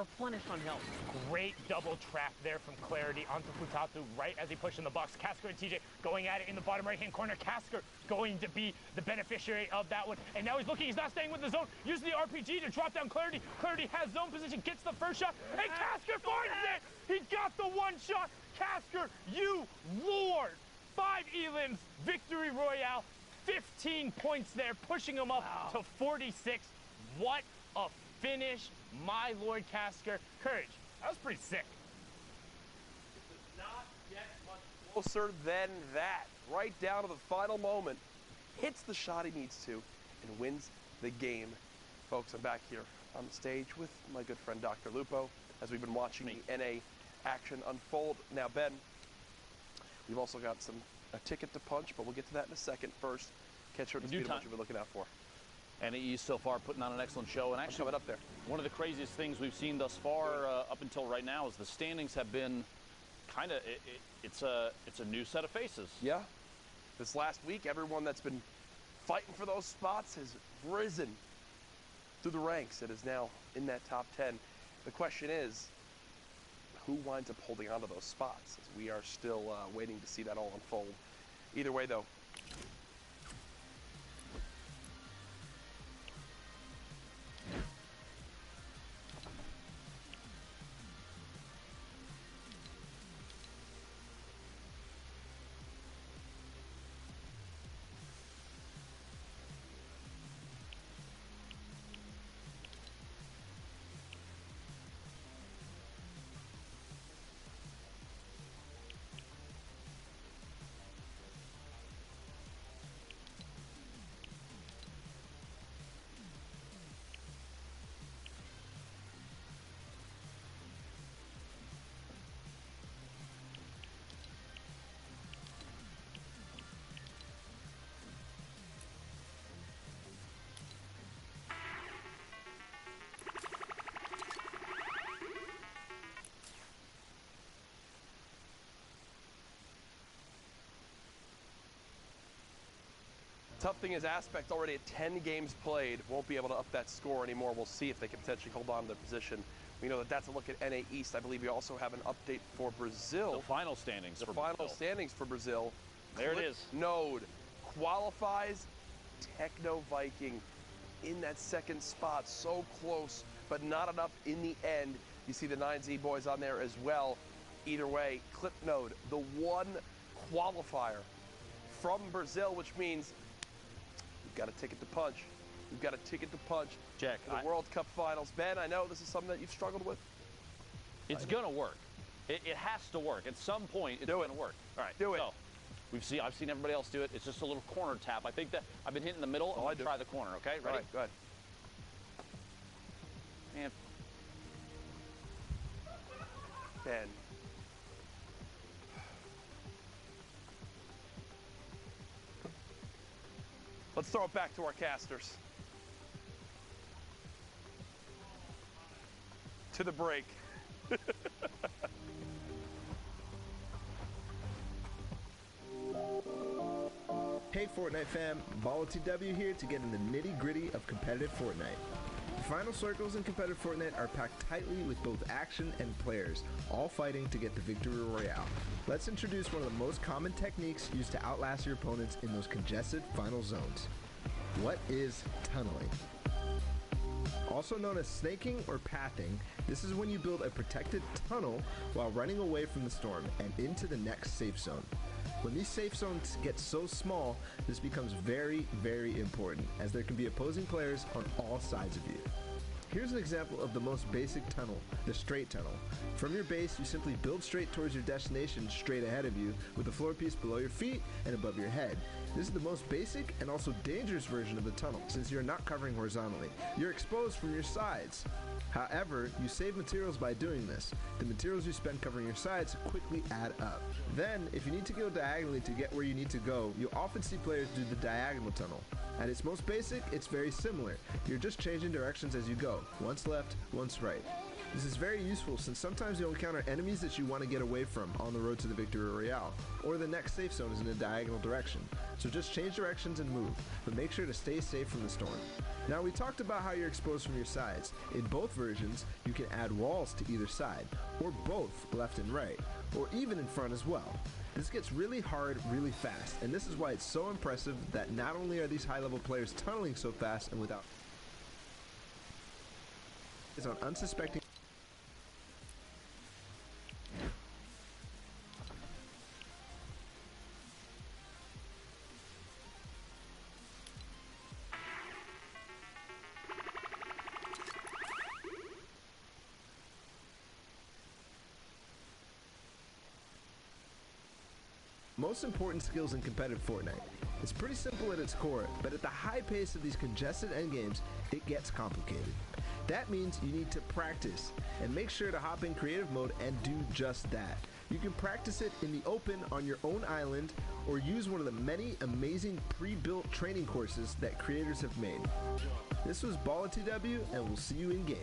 replenished on health. Great double trap there from Clarity onto Futatu right as he pushed in the box. Casker and TJ going at it in the bottom right-hand corner. Casker going to be the beneficiary of that one. And now he's looking, he's not staying with the zone. Using the RPG to drop down Clarity. Clarity has zone position, gets the first shot, and Casker finds it! He got the one shot! Casker, you lord! 5 elims, victory royale, 15 points there, pushing him up to 46. What a finish, my lord Casker. Courage, that was pretty sick. It does not get much closer than that. Right down to the final moment, hits the shot he needs to, and wins the game. Folks, I'm back here on the stage with my good friend Dr. Lupo as we've been watching the NA action unfold. Now, Ben, we've also got a ticket to punch, but we'll get to that in a second. First, catch her to speed of what you've been looking out for. NAE so far putting on an excellent show, and actually coming up there. One of the craziest things we've seen thus far up until right now is the standings have been kind of it's a new set of faces. Yeah, this last week, everyone that's been fighting for those spots has risen through the ranks. It is now in that top 10. The question is, who winds up holding on to those spots? As we are still waiting to see that all unfold. Either way, though, tough thing is Aspect already at 10 games played, won't be able to up that score anymore. We'll see if they can potentially hold on to their position. We know that that's a look at NA East. I believe we also have an update for Brazil. The final standings the for final Brazil. standings for Brazil. There it is. Node qualifies. Techno Viking in that second spot. So close, but not enough in the end. You see the 9Z boys on there as well. Either way, Clip Node, the one qualifier from Brazil, which means we've got a ticket to punch. We've got a ticket to punch. Jack, the World Cup Finals. Ben, I know this is something that you've struggled with. It's going to work. It has to work. At some point, it's going to work. All right, do it. So, I've seen everybody else do it. It's just a little corner tap. I think that I've been hitting the middle. I'm going to try the corner, okay? Ready? All right, go ahead. And Ben. Let's throw it back to our casters. To the break. Hey Fortnite fam, BallTW here to get in the nitty-gritty of competitive Fortnite. The final circles in competitive Fortnite are packed tightly with both action and players, all fighting to get the victory royale. Let's introduce one of the most common techniques used to outlast your opponents in those congested final zones. What is tunneling? Also known as snaking or pathing, this is when you build a protected tunnel while running away from the storm and into the next safe zone. When these safe zones get so small, this becomes very, very important, as there can be opposing players on all sides of you. Here's an example of the most basic tunnel, the straight tunnel. From your base, you simply build straight towards your destination straight ahead of you, with the floor piece below your feet and above your head. This is the most basic and also dangerous version of the tunnel, since you're not covering horizontally. You're exposed from your sides. However, you save materials by doing this. The materials you spend covering your sides quickly add up. Then, if you need to go diagonally to get where you need to go, you often see players do the diagonal tunnel. At its most basic, it's very similar. You're just changing directions as you go, once left, once right. This is very useful since sometimes you'll encounter enemies that you want to get away from on the road to the Victory Royale, or the next safe zone is in a diagonal direction. So just change directions and move, but make sure to stay safe from the storm. Now we talked about how you're exposed from your sides. In both versions, you can add walls to either side, or both left and right, or even in front as well. This gets really hard really fast, and this is why it's so impressive that not only are these high-level players tunneling so fast and without is on unsuspecting. Most important skills in competitive Fortnite. It's pretty simple at its core, but at the high pace of these congested endgames, it gets complicated. That means you need to practice, and make sure to hop in creative mode and do just that. You can practice it in the open on your own island, or use one of the many amazing pre-built training courses that creators have made. This was BallTW, and we'll see you in game.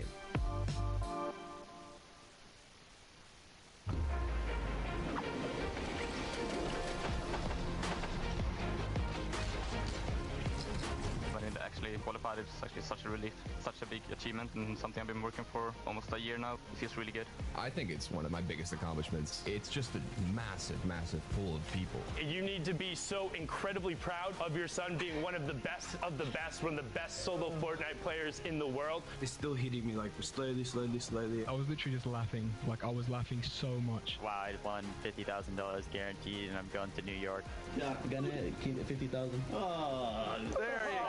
Qualified. It's actually such a relief, such a big achievement, and something I've been working for almost a year now. It feels really good. I think it's one of my biggest accomplishments. It's just a massive, massive pool of people. You need to be so incredibly proud of your son being one of the best, one of the best solo Fortnite players in the world. It's still hitting me like slowly. I was literally just laughing. Like, I was laughing so much. Wow, I won $50,000 guaranteed, and I'm going to New York. Yeah, gonna keep it 50,000. Oh, There you go.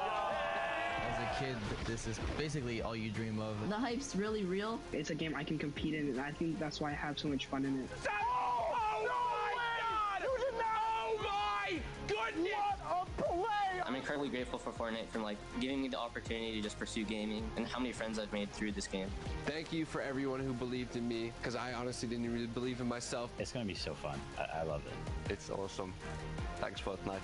As a kid, this is basically all you dream of. The hype's really real. It's a game I can compete in, and I think that's why I have so much fun in it. Oh my God! Oh my goodness! What a play! I'm incredibly grateful for Fortnite for giving me the opportunity to just pursue gaming, and how many friends I've made through this game. Thank you for everyone who believed in me, because I honestly didn't really believe in myself. It's gonna be so fun. I love it. It's awesome. Thanks, Fortnite.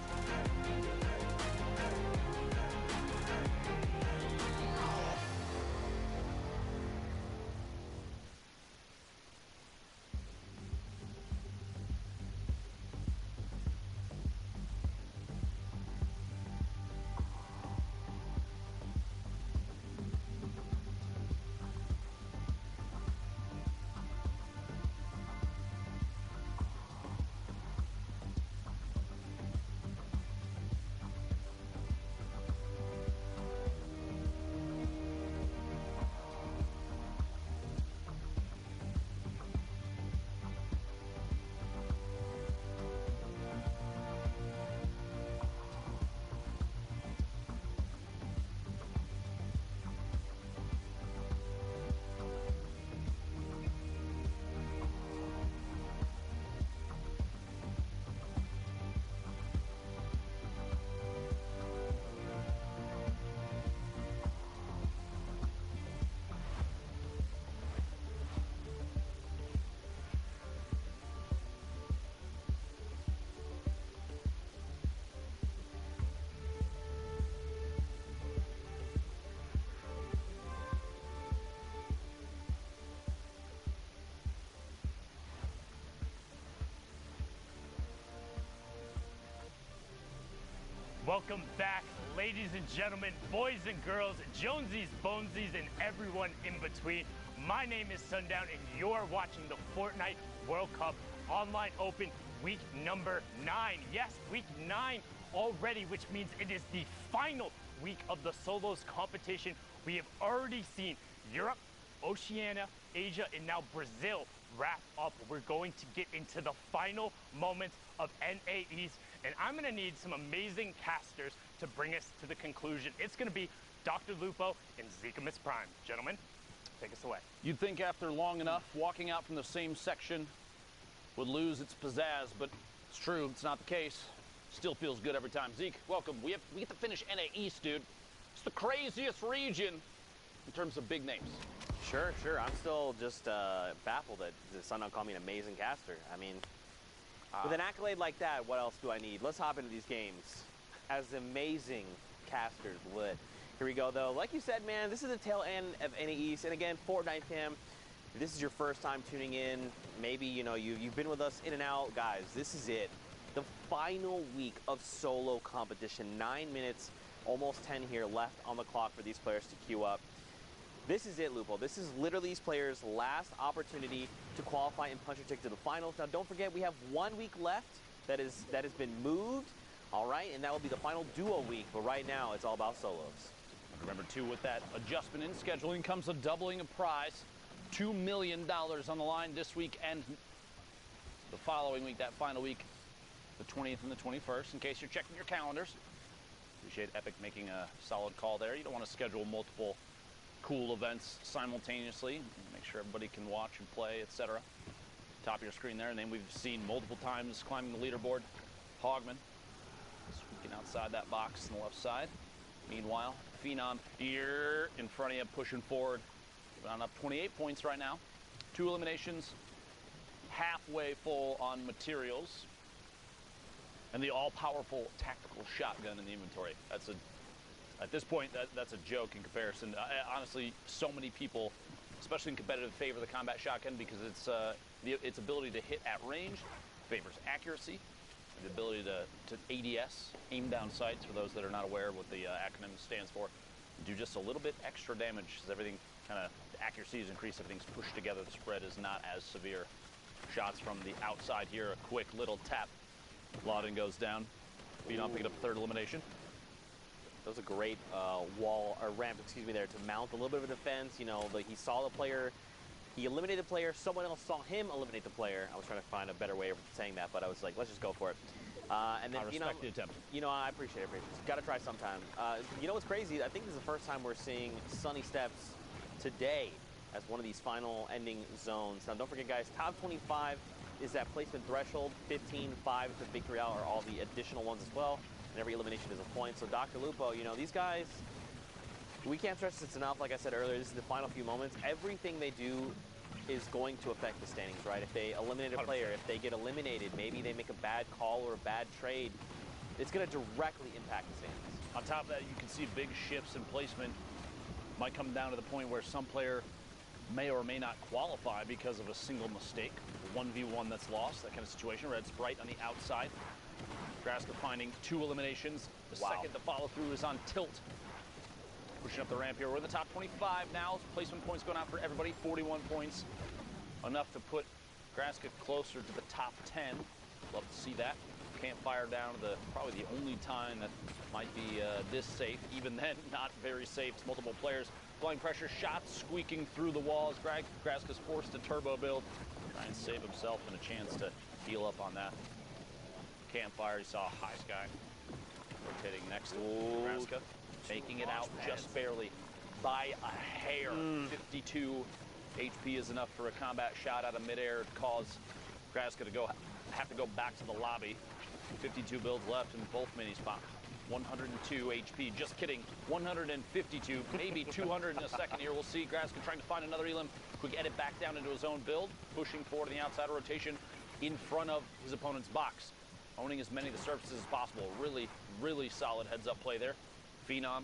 Welcome back, ladies and gentlemen, boys and girls, Jonesies, Bonesies, and everyone in between. My name is Sundown, and you're watching the Fortnite World Cup Online Open week number 9. Yes, week 9 already, which means it is the final week of the solos competition. We have already seen Europe, Oceania, Asia, and now Brazil wrap up. We're going to get into the final moments of NA East, and I'm gonna need some amazing casters to bring us to the conclusion. It's gonna be Dr. Lupo and Zika Miss Prime. Gentlemen, take us away. You'd think after long enough, walking out from the same section would lose its pizzazz, but it's true, it's not the case. Still feels good every time. Zeke, welcome. We get to finish NA East, dude. It's the craziest region in terms of big names. Sure. I'm still just baffled that the Sundown called me an amazing caster. I mean, with an accolade like that, what else do I need? Let's hop into these games as amazing casters would. Here we go, though. Like you said, man, this is the tail end of NA East. And again, Fortnite fam, If this is your first time tuning in, maybe, you know, you've been with us in and out. Guys, this is it. The final week of solo competition. 9 minutes, almost 10 here left on the clock for these players to queue up. This is it, Lupo. This is literally these players' last opportunity to qualify and punch your ticket to the finals. Now, don't forget, we have 1 week left that has been moved, all right? And that will be the final duo week. But right now, it's all about solos. And remember, too, with that adjustment in scheduling comes a doubling of prize. $2 million on the line this week and the following week, that final week, the 20th and the 21st, in case you're checking your calendars. Appreciate Epic making a solid call there. You don't want to schedule multiple cool events simultaneously. Make sure everybody can watch and play, etc. Top of your screen there, and then we've seen multiple times climbing the leaderboard. Hogman squeaking outside that box on the left side. Meanwhile, Phenom here in front of you, pushing forward. On up 28 points right now. 2 eliminations, halfway full on materials, and the all-powerful tactical shotgun in the inventory. That's at this point, that's a joke in comparison. Honestly, so many people, especially in competitive, favor the combat shotgun because its ability to hit at range favors accuracy, the ability to ADS, aim down sights, for those that are not aware of what the acronym stands for, do just a little bit extra damage as everything kind of, accuracy is increased, everything's pushed together, the spread is not as severe. Shots from the outside here, a quick little tap. Lauden goes down. Phenom picking up the 3rd elimination. That was a great ramp, excuse me, there to mount a little bit of a defense. You know, he saw the player, he eliminated the player, someone else saw him eliminate the player. I was trying to find a better way of saying that, but I was like, let's just go for it. And then, I respect the attempt. You know, I appreciate it. Got to try sometime. You know what's crazy? I think this is the first time we're seeing Sunny Steps today as one of these final ending zones. Now, don't forget, guys, top 25 is that placement threshold. 15, 5 is the victory out, or all the additional ones as well. And every elimination is a point. So, Dr. Lupo, you know, these guys, we can't stress this enough. Like I said earlier, this is the final few moments. Everything they do is going to affect the standings, right? If they eliminate a player, if they get eliminated, maybe they make a bad call or a bad trade, it's going to directly impact the standings. On top of that, you can see big shifts in placement. Might come down to the point where some player may or may not qualify because of a single mistake. 1v1 that's lost, that kind of situation. Red Sprite on the outside. Graska finding 2 eliminations. The second to follow through is on tilt. Pushing up the ramp here. We're in the top 25 now. Placement points going out for everybody. 41 points. Enough to put Graska closer to the top 10. Love to see that. Campfire down to probably the only time that might be this safe. Even then, not very safe. It's multiple players. Blind pressure shots squeaking through the walls. Graska's forced to turbo build. Try and save himself and a chance to heal up on that. Campfire, you saw High Sky rotating next to Graska. Making it out just barely by a hair. 52 HP is enough for a combat shot out of midair to cause Graska to have to go back to the lobby. 52 builds left in both mini spots. 102 HP, just kidding. 152, maybe 200 in a second here. We'll see. Graska trying to find another elim. Quick edit back down into his own build. Pushing forward in the outside rotation in front of his opponent's box. Owning as many of the surfaces as possible. Really, really solid heads-up play there. Phenom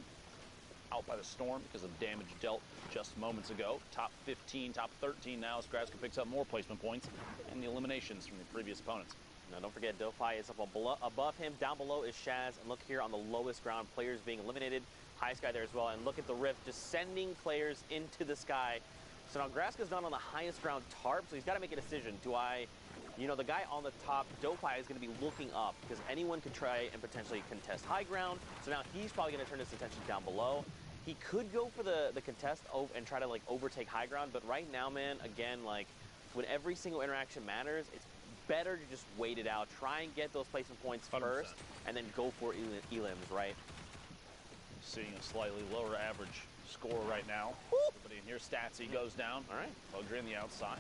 out by the storm because of damage dealt just moments ago. Top 15, top 13 now as Graska picks up more placement points and the eliminations from the previous opponents. Now, don't forget, Dofi is up above him. Down below is Shaz. And look here on the lowest ground, players being eliminated. High Sky there as well. And look at the rift, just sending players into the sky. So now Graska's not on the highest ground tarp, so he's got to make a decision. Do I, you know, the guy on the top, Dofi, is going to be looking up because anyone could try and potentially contest high ground. So now he's probably going to turn his attention down below. He could go for the contest and try to, like, overtake high ground. But right now, man, again, like, when every single interaction matters, it's better to just wait it out. Try and get those placement points 100%. First, and then go for elims, right? Seeing a slightly lower average score right now. Everybody in here, Statsy goes down. All right. Bugger in the outside.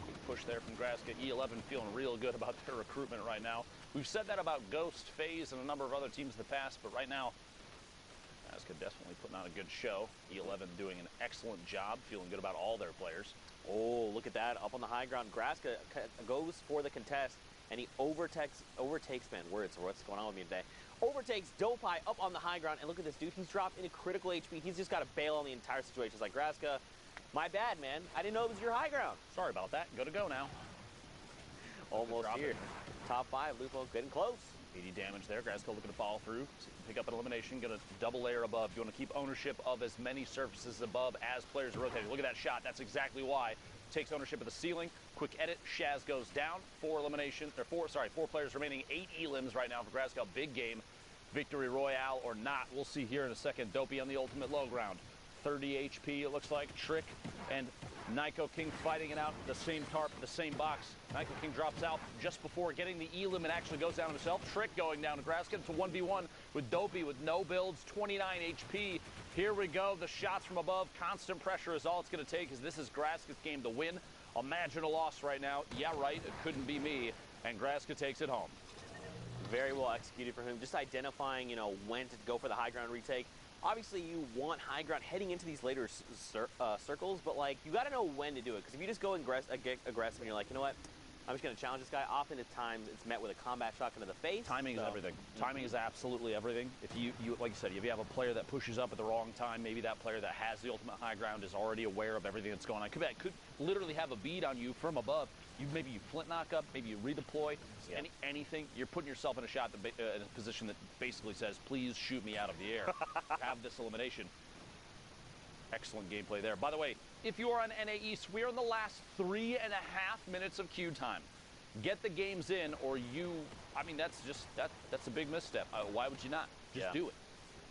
Big push there from Graska. E11 feeling real good about their recruitment right now. We've said that about Ghost, FaZe, and a number of other teams in the past, but right now, Graska definitely putting on a good show. E11 doing an excellent job, feeling good about all their players. Oh, look at that. Up on the high ground, Graska goes for the contest, and he overtakes, man, words, or what's going on with me today. Overtakes Dopi up on the high ground, and look at this dude. He's dropped into critical HP. He's just got to bail on the entire situation. It's like, Graska, My bad, man. I didn't know it was your high ground. Sorry about that. Go to go now. Almost here. Top 5, Lupo getting close. 80 damage there. Grasko looking to follow through. Pick up an elimination. Going to double layer above. You want to keep ownership of as many surfaces above as players are rotating. Look at that shot. That's exactly why. Takes ownership of the ceiling. Quick edit. Shaz goes down. 4 players remaining. 8 elims right now for Grasko. Big game. Victory Royale or not. We'll see here in a second. Dopey on the ultimate low ground. 30 HP it looks like. Trick and Nyko King fighting it out. The same tarp, the same box. Nyko King drops out just before getting the elim and actually goes down himself. Trick going down to Grasko. It's a 1v1 with Dopey with no builds. 29 HP. Here we go. The shots from above. Constant pressure is all it's going to take, as this is Grasko's game to win. Imagine a loss right now. Yeah, right. It couldn't be me. And Grasko takes it home. Very well executed for him. Just identifying, when to go for the high ground retake. Obviously, you want high ground heading into these later circles, but you got to know when to do it. Because if you just go and get aggressive and you're like, you know what, I'm just going to challenge this guy. Often at times it's met with a combat shotgun to the face. Timing is everything. Timing is absolutely everything. If you like you said, if you have a player that pushes up at the wrong time, maybe that player that has the ultimate high ground is already aware of everything that's going on. Could literally have a bead on you from above. Maybe you flint knock up, maybe you redeploy, anything. You're putting yourself in a shot in a position that basically says, please shoot me out of the air. Have this elimination. Excellent gameplay there. By the way, if you are on NA East, we are in the last 3.5 minutes of queue time. Get the games in, or that's a big misstep. Why would you not? Just do it.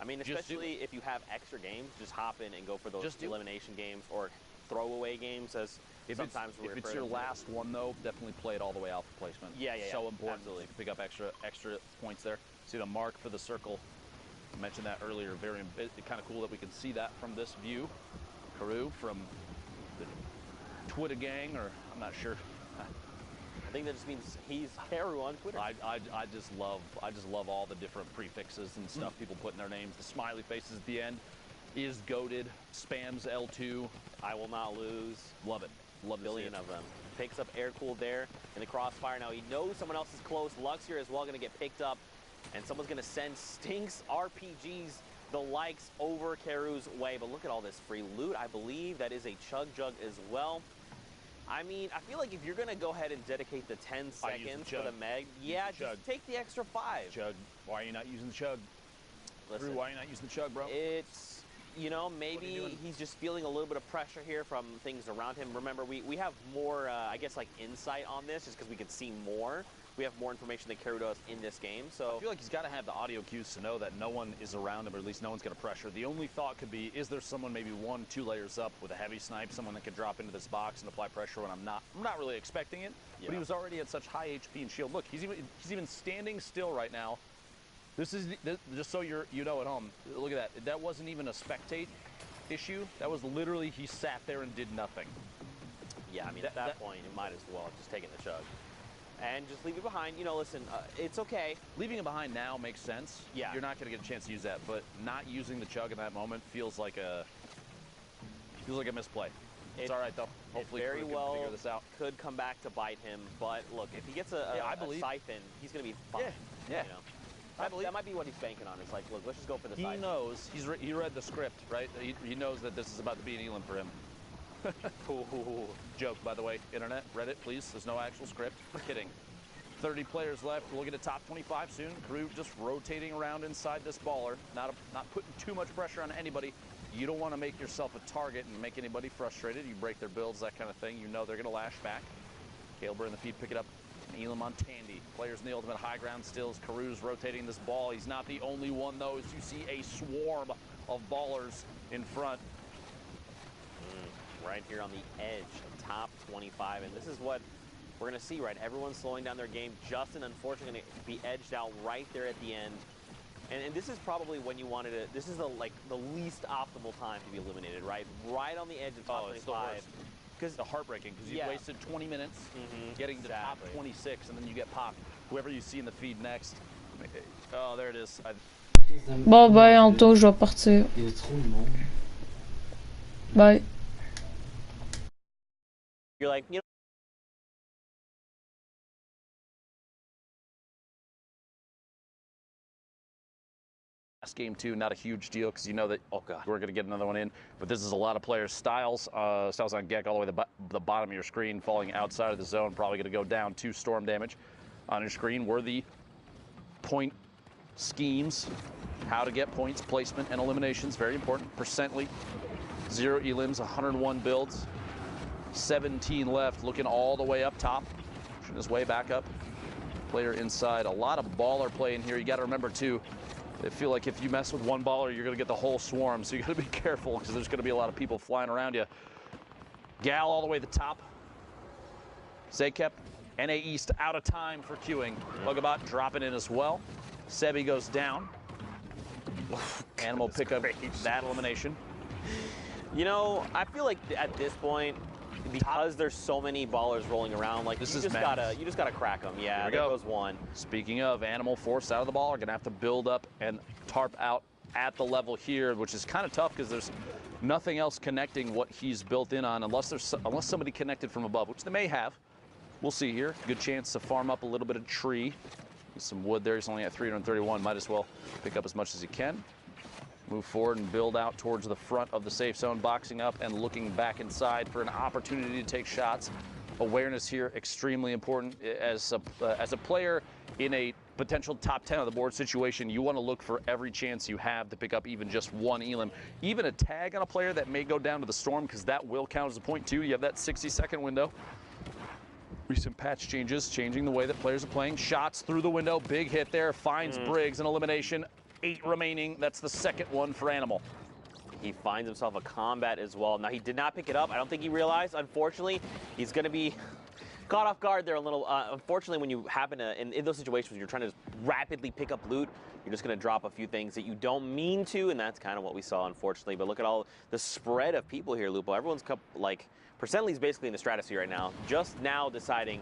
I mean, especially if you have extra games, just hop in and go for those elimination games or throwaway games, as sometimes we refer to. If it's your last one, though, definitely play it all the way out for placement. Yeah. So important. Absolutely. You can pick up extra points there. See the mark for the circle. I mentioned that earlier. Very kind of cool that we can see that from this view. Carew from the Twitter gang, or I'm not sure. I think that just means he's Carew on Twitter. I just love all the different prefixes and stuff people put in their names. The smiley faces at the end. Is goated, spams L2. I will not lose. Love it. Love a billion of them. Picks up air cool there in the crossfire. Now he knows someone else is close. Lux here as well going to get picked up, and someone's going to send Stinks RPGs the likes over Carew's way. But look at all this free loot. I believe that is a chug jug as well. I mean, I feel like if you're going to go ahead and dedicate the 10 seconds for the Meg, just take the extra 5. Chug. Why are you not using the chug? Listen, Drew, why are you not using the chug, bro? It's, maybe he's just feeling a little bit of pressure here from things around him. Remember, we have more, insight on this just because we can see more. We have more information than Carew does in this game. So I feel like he's got to have the audio cues to know that no one is around him, or at least no one's going to pressure. The only thought could be, is there someone maybe 1-2 layers up with a heavy snipe, someone that could drop into this box and apply pressure when I'm not really expecting it. But he was already at such high HP and shield. Look, he's even standing still right now. This is just so you know at home. Look at that. That wasn't even a spectate issue. That was literally he sat there and did nothing. Yeah, I mean, at that point, you might as well just take it in the chug. And just leave it behind. Listen, it's okay. Leaving it behind now makes sense. Yeah. You're not going to get a chance to use that, but not using the chug in that moment feels like a misplay. It's all right, though. Hopefully, very well figure this out. Could come back to bite him. But look, if he gets a siphon, he's going to be fine. Yeah. That might be what he's banking on. It's like, look, let's just go for the siphon. He knows. He read the script, right? He knows that this is about to be an elim for him. Joke, by the way. Internet, Reddit, please. There's no actual script. Kidding. 30 players left. We'll get a top 25 soon. Carew just rotating around inside this baller. Not putting too much pressure on anybody. You don't want to make yourself a target and make anybody frustrated. You break their builds, that kind of thing. You know they're going to lash back. Calebur in the feed, pick it up. Elim on Tandy. Players in the ultimate high ground stills. Carew's rotating this ball. He's not the only one, though, as you see a swarm of ballers in front. Right here on the edge of top 25. And this is what we're going to see, right? Everyone's slowing down their game. Justin, unfortunately, going to be edged out right there at the end. And this is probably when you wanted to, this is the least optimal time to be eliminated, right? Right on the edge of top 25. Because the heartbreaking, because you wasted 20 minutes getting to top 26, and then you get popped. Whoever you see in the feed next. Oh, there it is. Bon, ben, Anto, je vais partir. Bye. You're like, last game too. Not a huge deal because you know that, oh God, we're going to get another one in. But this is a lot of players. Styles on Gek all the way to the bottom of your screen, falling outside of the zone. Probably going to go down 2 storm damage on your screen. Were the point schemes, how to get points, placement, and eliminations. Very important. Percently, 0 elims, 101 builds. 17 left, looking all the way up top. Pushing his way back up. Player inside. A lot of baller play in here. You got to remember, too, I feel like if you mess with one baller, you're going to get the whole swarm. So you got to be careful because there's going to be a lot of people flying around you. Gal all the way to the top. Zakep, NA East out of time for queuing. Bugabot dropping in as well. Sebi goes down. Animal pick up that elimination. You know, I feel like at this point, because there's so many ballers rolling around, like you just gotta crack them. Yeah, there goes one. Speaking of, Animal forced out of the ball, are gonna have to build up and tarp out at the level here, which is kind of tough because there's nothing else connecting what he's built in on, unless somebody connected from above, which they may have. We'll see here. Good chance to farm up a little bit of tree. Some wood there. He's only at 331. Might as well pick up as much as he can. Move forward and build out towards the front of the safe zone, boxing up and looking back inside for an opportunity to take shots. Awareness here, extremely important. As a player in a potential top 10 of the board situation, you want to look for every chance you have to pick up even just 1 elim. Even a tag on a player that may go down to the storm, because that will count as a point too. You have that 60-second window. Recent patch changes, changing the way that players are playing. Shots through the window, big hit there, finds Briggs, an elimination. 8 remaining. That's the second one for Animal. He finds himself a combat as well. Now, he did not pick it up. I don't think he realized. Unfortunately, he's going to be caught off guard there a little. Unfortunately, when you happen to, in those situations, when you're trying to rapidly pick up loot, you're just going to drop a few things that you don't mean to, and that's kind of what we saw, unfortunately. But look at all the spread of people here, Lupo. Everyone's, like, Percently's basically in the stratosphere right now. Just now deciding,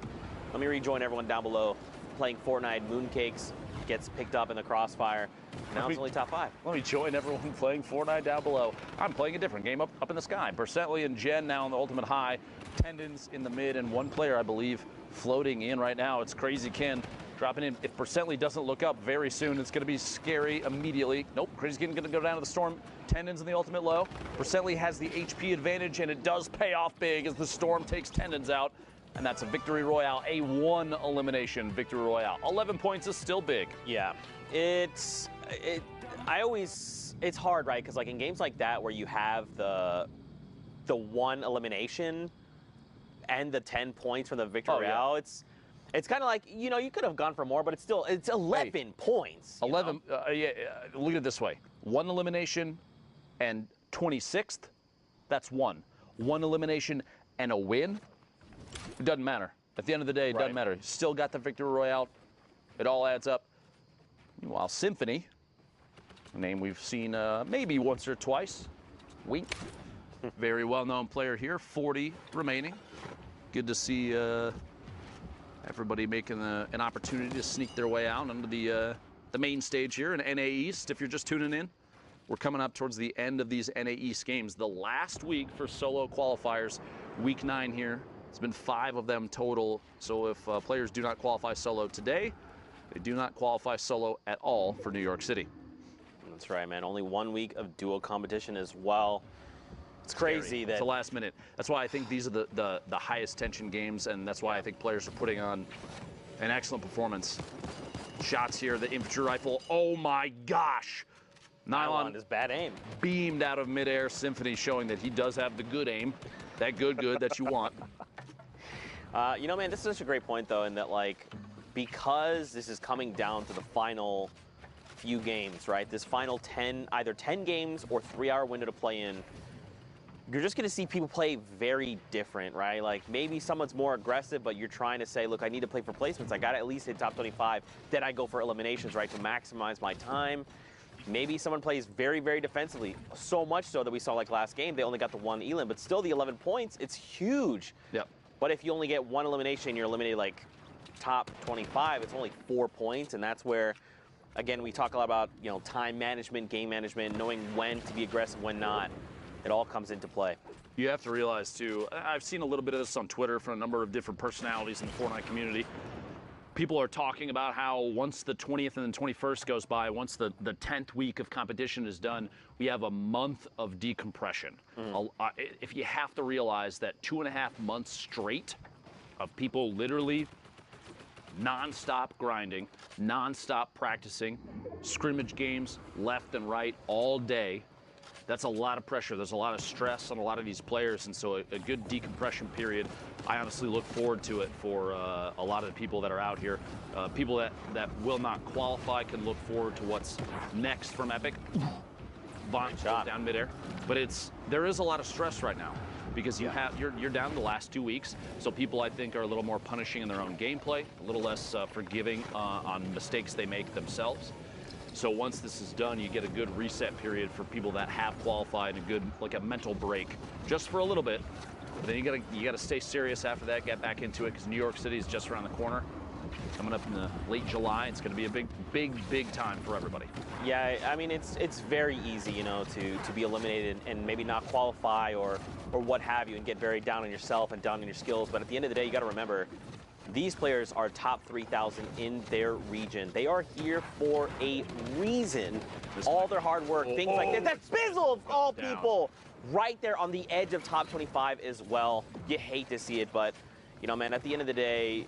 let me rejoin everyone down below, playing Fortnite. Mooncakes gets picked up in the crossfire. Now it's only top 5. Let me join everyone playing Fortnite down below. I'm playing a different game up in the sky. Percently and Jen now on the ultimate high. Tendons in the mid, and one player, I believe, floating in right now. It's Crazy Ken dropping in. If Percently doesn't look up very soon, it's going to be scary immediately. Nope, Crazy Ken going to go down to the storm. Tendons in the ultimate low. Percently has the HP advantage, and it does pay off big as the storm takes Tendons out. And that's a victory royale, a 1 elimination victory royale. 11 points is still big. Yeah, it's hard, right? Because like in games like that where you have the 1 elimination and the 10 points from the victory royale, it's kind of like, you know, you could have gone for more, but it's 11 points. 11. Yeah. Look at it this way: 1 elimination and 26th. That's 1. 1 elimination and a win. It doesn't matter. At the end of the day, it doesn't matter. You still got the victory royale. It all adds up. Meanwhile, Symphony, a name we've seen maybe once or twice. Wink. Very well-known player here. 40 remaining. Good to see everybody making an opportunity to sneak their way out onto the main stage here in NA East. If you're just tuning in, we're coming up towards the end of these NA East games. The last week for solo qualifiers, week 9 here. It's been 5 of them total. So if players do not qualify solo today, they do not qualify solo at all for New York City. That's right, man. Only 1 week of duo competition as well. It's crazy that it's the last minute. That's why I think these are the highest tension games, and that's why I think players are putting on an excellent performance. Shots here, the infantry rifle. Oh my gosh! Nylon is bad aim. Beamed out of midair. Symphony showing that he does have the good aim. That good that you want. You know, man, this is such a great point, though, in that, like, because this is coming down to the final few games, right? This final either 10 games or 3-hour window to play in, you're just going to see people play very different, right? Like, maybe someone's more aggressive, but you're trying to say, look, I need to play for placements. I got to at least hit top 25. Then I go for eliminations, right, to maximize my time. Maybe someone plays very, very defensively, so much so that we saw, like, last game, they only got the 1 elim, but still the 11 points, it's huge. Yep. But if you only get 1 elimination, you're eliminated, like, top 25, it's only 4 points, and that's where, again, we talk a lot about, you know, time management, game management, knowing when to be aggressive, when not. It all comes into play. You have to realize, too, I've seen a little bit of this on Twitter from a number of different personalities in the Fortnite community. people are talking about how once the 20th and the 21st goes by, once the 10th week of competition is done, we have a month of decompression. If you have to realize that 2.5 months straight of people literally non-stop grinding, non-stop practicing, scrimmage games left and right all day, that's a lot of pressure. There's a lot of stress on a lot of these players, and so a good decompression period, I honestly look forward to it for a lot of the people that are out here. People that will not qualify can look forward to what's next from Epic. Vaughn shot down midair. But there is a lot of stress right now because you're down the last 2 weeks, so people I think are a little more punishing in their own gameplay, a little less forgiving on mistakes they make themselves. So once this is done, you get a good reset period for people that have qualified, a mental break, just for a little bit. But then you gotta stay serious after that, get back into it, because New York City is just around the corner. Coming up in the late July, it's gonna be a big time for everybody. Yeah, I mean it's very easy, to be eliminated and maybe not qualify or what have you, and get very down on yourself and down on your skills. But at the end of the day, you got to remember, these players are top 3,000 in their region. They are here for a reason. All their hard work, things like this. That Spizzle of all people, right there on the edge of top 25 as well. You hate to see it, but man, at the end of the day,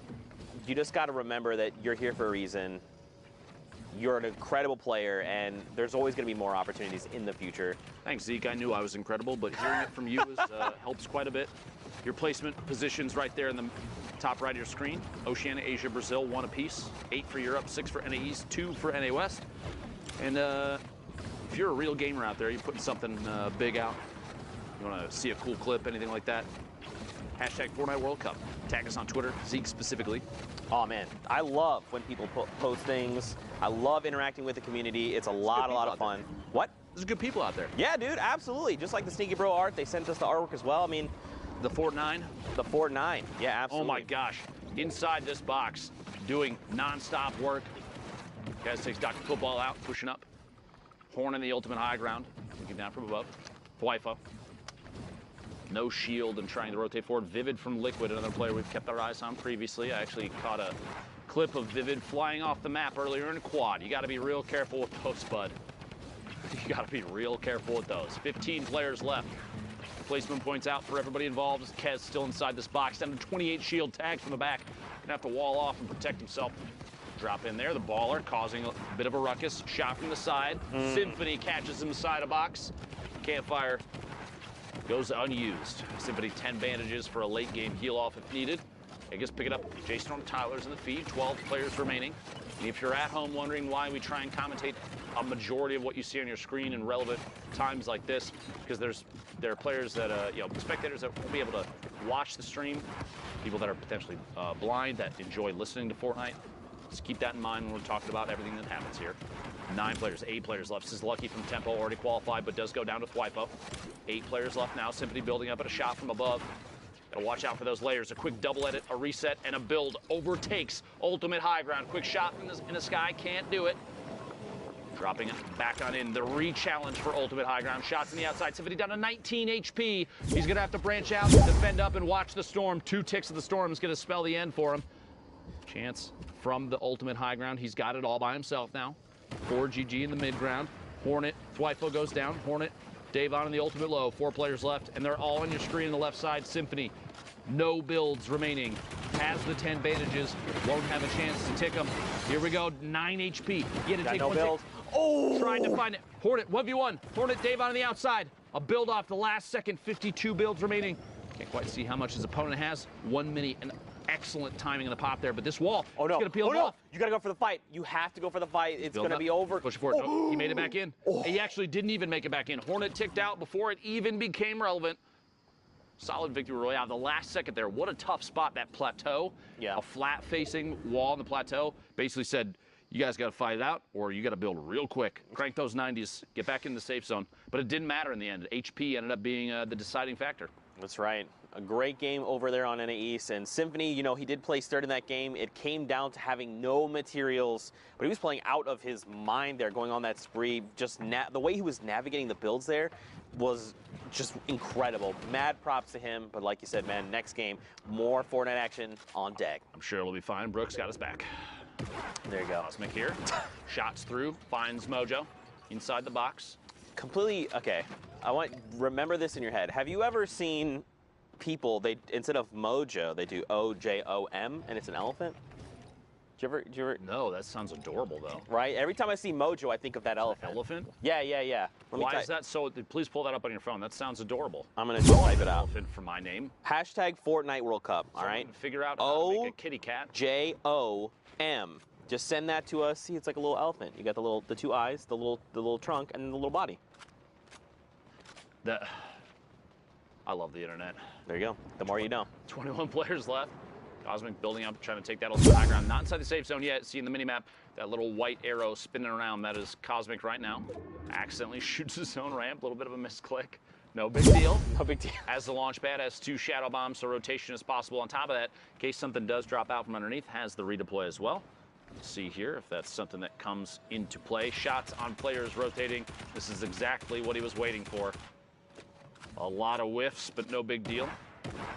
you just got to remember that you're here for a reason. You're an incredible player, and there's always going to be more opportunities in the future. Thanks, Zeke. I knew I was incredible, but hearing it from you helps quite a bit. Your placement positions right there in the top right of your screen. Oceania, Asia, Brazil, 1 apiece. 8 for Europe, 6 for NA East, 2 for NA West. And if you're a real gamer out there, you're putting something big out, you want to see a cool clip, anything like that, hashtag Fortnite World Cup. Tag us on Twitter, Zeke specifically. Oh man, I love when people post things. I love interacting with the community. It's a lot of fun. What? There's good people out there. Yeah, dude, absolutely. Just like the Sneaky Bro art, they sent us the artwork as well. I mean, the Fortnite. The Fortnite. Yeah, absolutely. Oh my gosh, inside this box, doing non-stop work. Guys takes Dr. Football out, pushing up. Horn in the ultimate high ground, looking down from above. Thwifo. No shield and trying to rotate forward. Vivid from Liquid, another player we've kept our eyes on previously. I actually caught a clip of Vivid flying off the map earlier in a quad. You got to be real careful with those, bud. You got to be real careful with those. 15 players left. Placement points out for everybody involved. Kez still inside this box. Down to 28 shield tags from the back. Gonna have to wall off and protect himself. Drop in there. The baller causing a bit of a ruckus. Shot from the side. Symphony catches him inside a box. Campfire goes unused. Symphony 10 bandages for a late game heal off if needed. I guess pick it up. Jason Storm Tyler's in the feed. 12 players remaining. And if you're at home wondering why we try and commentate a majority of what you see on your screen in relevant times like this, because there are players that spectators that won't be able to watch the stream, people that are potentially blind that enjoy listening to Fortnite. Just keep that in mind when we're talking about everything that happens here. 9 players, 8 players left. This is Lucky from Tempo, already qualified, but does go down to Thwifo. 8 players left now. Symphony building up at a shot from above. Gotta watch out for those layers. A quick double edit, a reset, and a build. Overtakes ultimate high ground. Quick shot in the sky, can't do it. Dropping it back on in. The re-challenge for ultimate high ground. Shots in the outside. Symphony down to 19 HP. He's gonna have to branch out, defend up, and watch the storm. 2 ticks of the storm is gonna spell the end for him. Chance from the ultimate high ground. He's got it all by himself now. 4 GG in the mid ground. Hornet, Thwifo goes down. Hornet, Davon in the ultimate low. 4 players left, and they're all on your screen on the left side. Symphony, no builds remaining. Has the 10 bandages. Won't have a chance to tick them. Here we go, 9 HP. You had to take no one build. tick. Oh! Trying to find it. Hornet, 1v1. Hornet, Davon on the outside. A build off the last second. 52 builds remaining. Can't quite see how much his opponent has. 1 minute and excellent timing in the pop there, but this wall is going to peel off. You got to go for the fight. You have to go for the fight. It's going to be over. Push forward. Oh, he made it back in. He actually didn't even make it back in. Hornet ticked out before it even became relevant. Solid victory royale. The last second there. What a tough spot, that plateau. Yeah. A flat-facing wall on the plateau. Basically said, you guys got to fight it out, or you got to build real quick. Crank those 90s. Get back in the safe zone. But it didn't matter in the end. HP ended up being the deciding factor. That's right. A great game over there on NA East. And Symphony, you know, he did place third in that game. It came down to having no materials, but he was playing out of his mind there, going on that spree. Just the way he was navigating the builds there was just incredible. Mad props to him. But like you said, man, next game, more Fortnite action on deck. I'm sure it'll be fine. Brooks got his back. There you go. Cosmic here. Shots through. Finds Mojo inside the box. Completely, okay. Remember this in your head. Have you ever seen people, they instead of Mojo, they do O-J-O-M, and it's an elephant? Do you ever? No, that sounds adorable, though. Right? Every time I see Mojo, I think of that elephant. Elephant? Yeah. Why is that so? Please pull that up on your phone. That sounds adorable. I'm going to type it out. Elephant for my name. Hashtag Fortnite World Cup, all right? Figure out how to make a kitty cat. O-J-O-M. Just send that to us. See, it's like a little elephant. You got the two eyes, the little trunk, and the little body. I love the internet. There you go. The more you know. 21 players left. Cosmic building up, trying to take that also background. Not inside the safe zone yet. Seeing the minimap, that little white arrow spinning around. That is Cosmic right now. Accidentally shoots his own ramp. A little bit of a misclick. No big deal. No big deal. Has the launch pad, has 2 shadow bombs, so rotation is possible. On top of that, in case something does drop out from underneath, has the redeploy as well. Let's see here if that's something that comes into play. Shots on players rotating. This is exactly what he was waiting for. A lot of whiffs, but no big deal.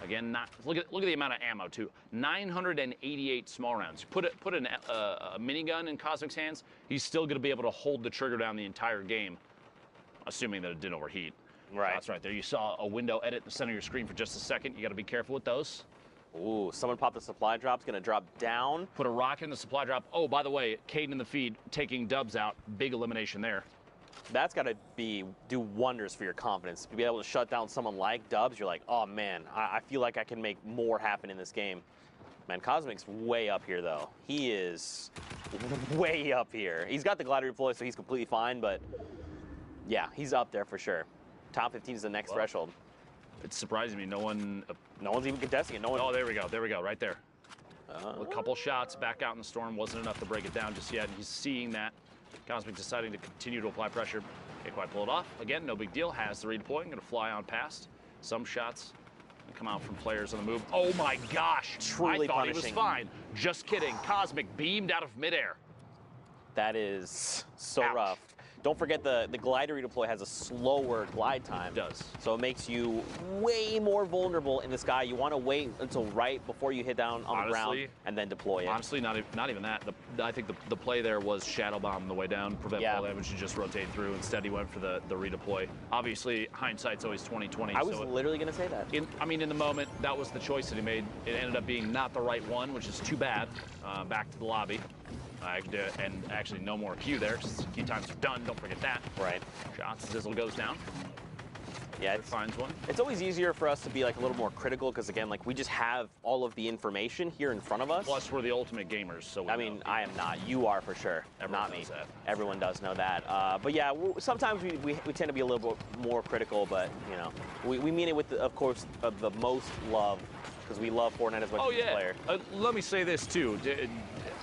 Again, look at the amount of ammo too. 988 small rounds. Put a minigun in Cosmic's hands, he's still going to be able to hold the trigger down the entire game, assuming that it didn't overheat. Right. That's right there. You saw a window edit in the center of your screen for just a second. You got to be careful with those. Ooh, someone popped the supply drop. It's going to drop down. Put a rocket in the supply drop. Oh, by the way, Caden in the feed taking Dubs out. Big elimination there. That's got to do wonders for your confidence. To be able to shut down someone like Dubs, you're like, oh man, I feel like I can make more happen in this game. Man, Cosmic's way up here though. He is way up here. He's got the glider deploy, so he's completely fine, but yeah, he's up there for sure. Top 15 is the next threshold. It's surprising me. No one's even contesting it. Oh, there we go, right there. A couple shots back out in the storm wasn't enough to break it down just yet. And he's seeing that. Cosmic deciding to continue to apply pressure. Can't quite pull it off. Again, no big deal. Has the redeploy. Going to fly on past. Some shots come out from players on the move. Oh my gosh! Truly I thought punishing. he was fine. Just kidding. Cosmic beamed out of midair. That is so rough. Don't forget the glider redeploy has a slower glide time. It does. So it makes you way more vulnerable in the sky. You want to wait until right before you hit down on the ground and then deploy it. Honestly, not even that. I think the play there was shadow bomb the way down, prevent fall damage, and just rotate through. Instead, he went for the redeploy. Obviously, hindsight's always 20/20. I was literally going to say that. In the moment, that was the choice that he made. It ended up being not the right one, which is too bad. Back to the lobby. And actually no more Q there. Q times are done. Don't forget that. Right. Shots. Zizzle goes down. Yeah, it finds one. It's always easier for us to be like a little more critical because again, like we just have all of the information here in front of us. Plus, we're the ultimate gamers, so I mean, I am not. You are for sure. Everyone not me. knows that. Everyone does know that. But yeah, sometimes we tend to be a little bit more critical, but you know, we mean it with, of course, the most love because we love Fortnite as much as the player. Let me say this too.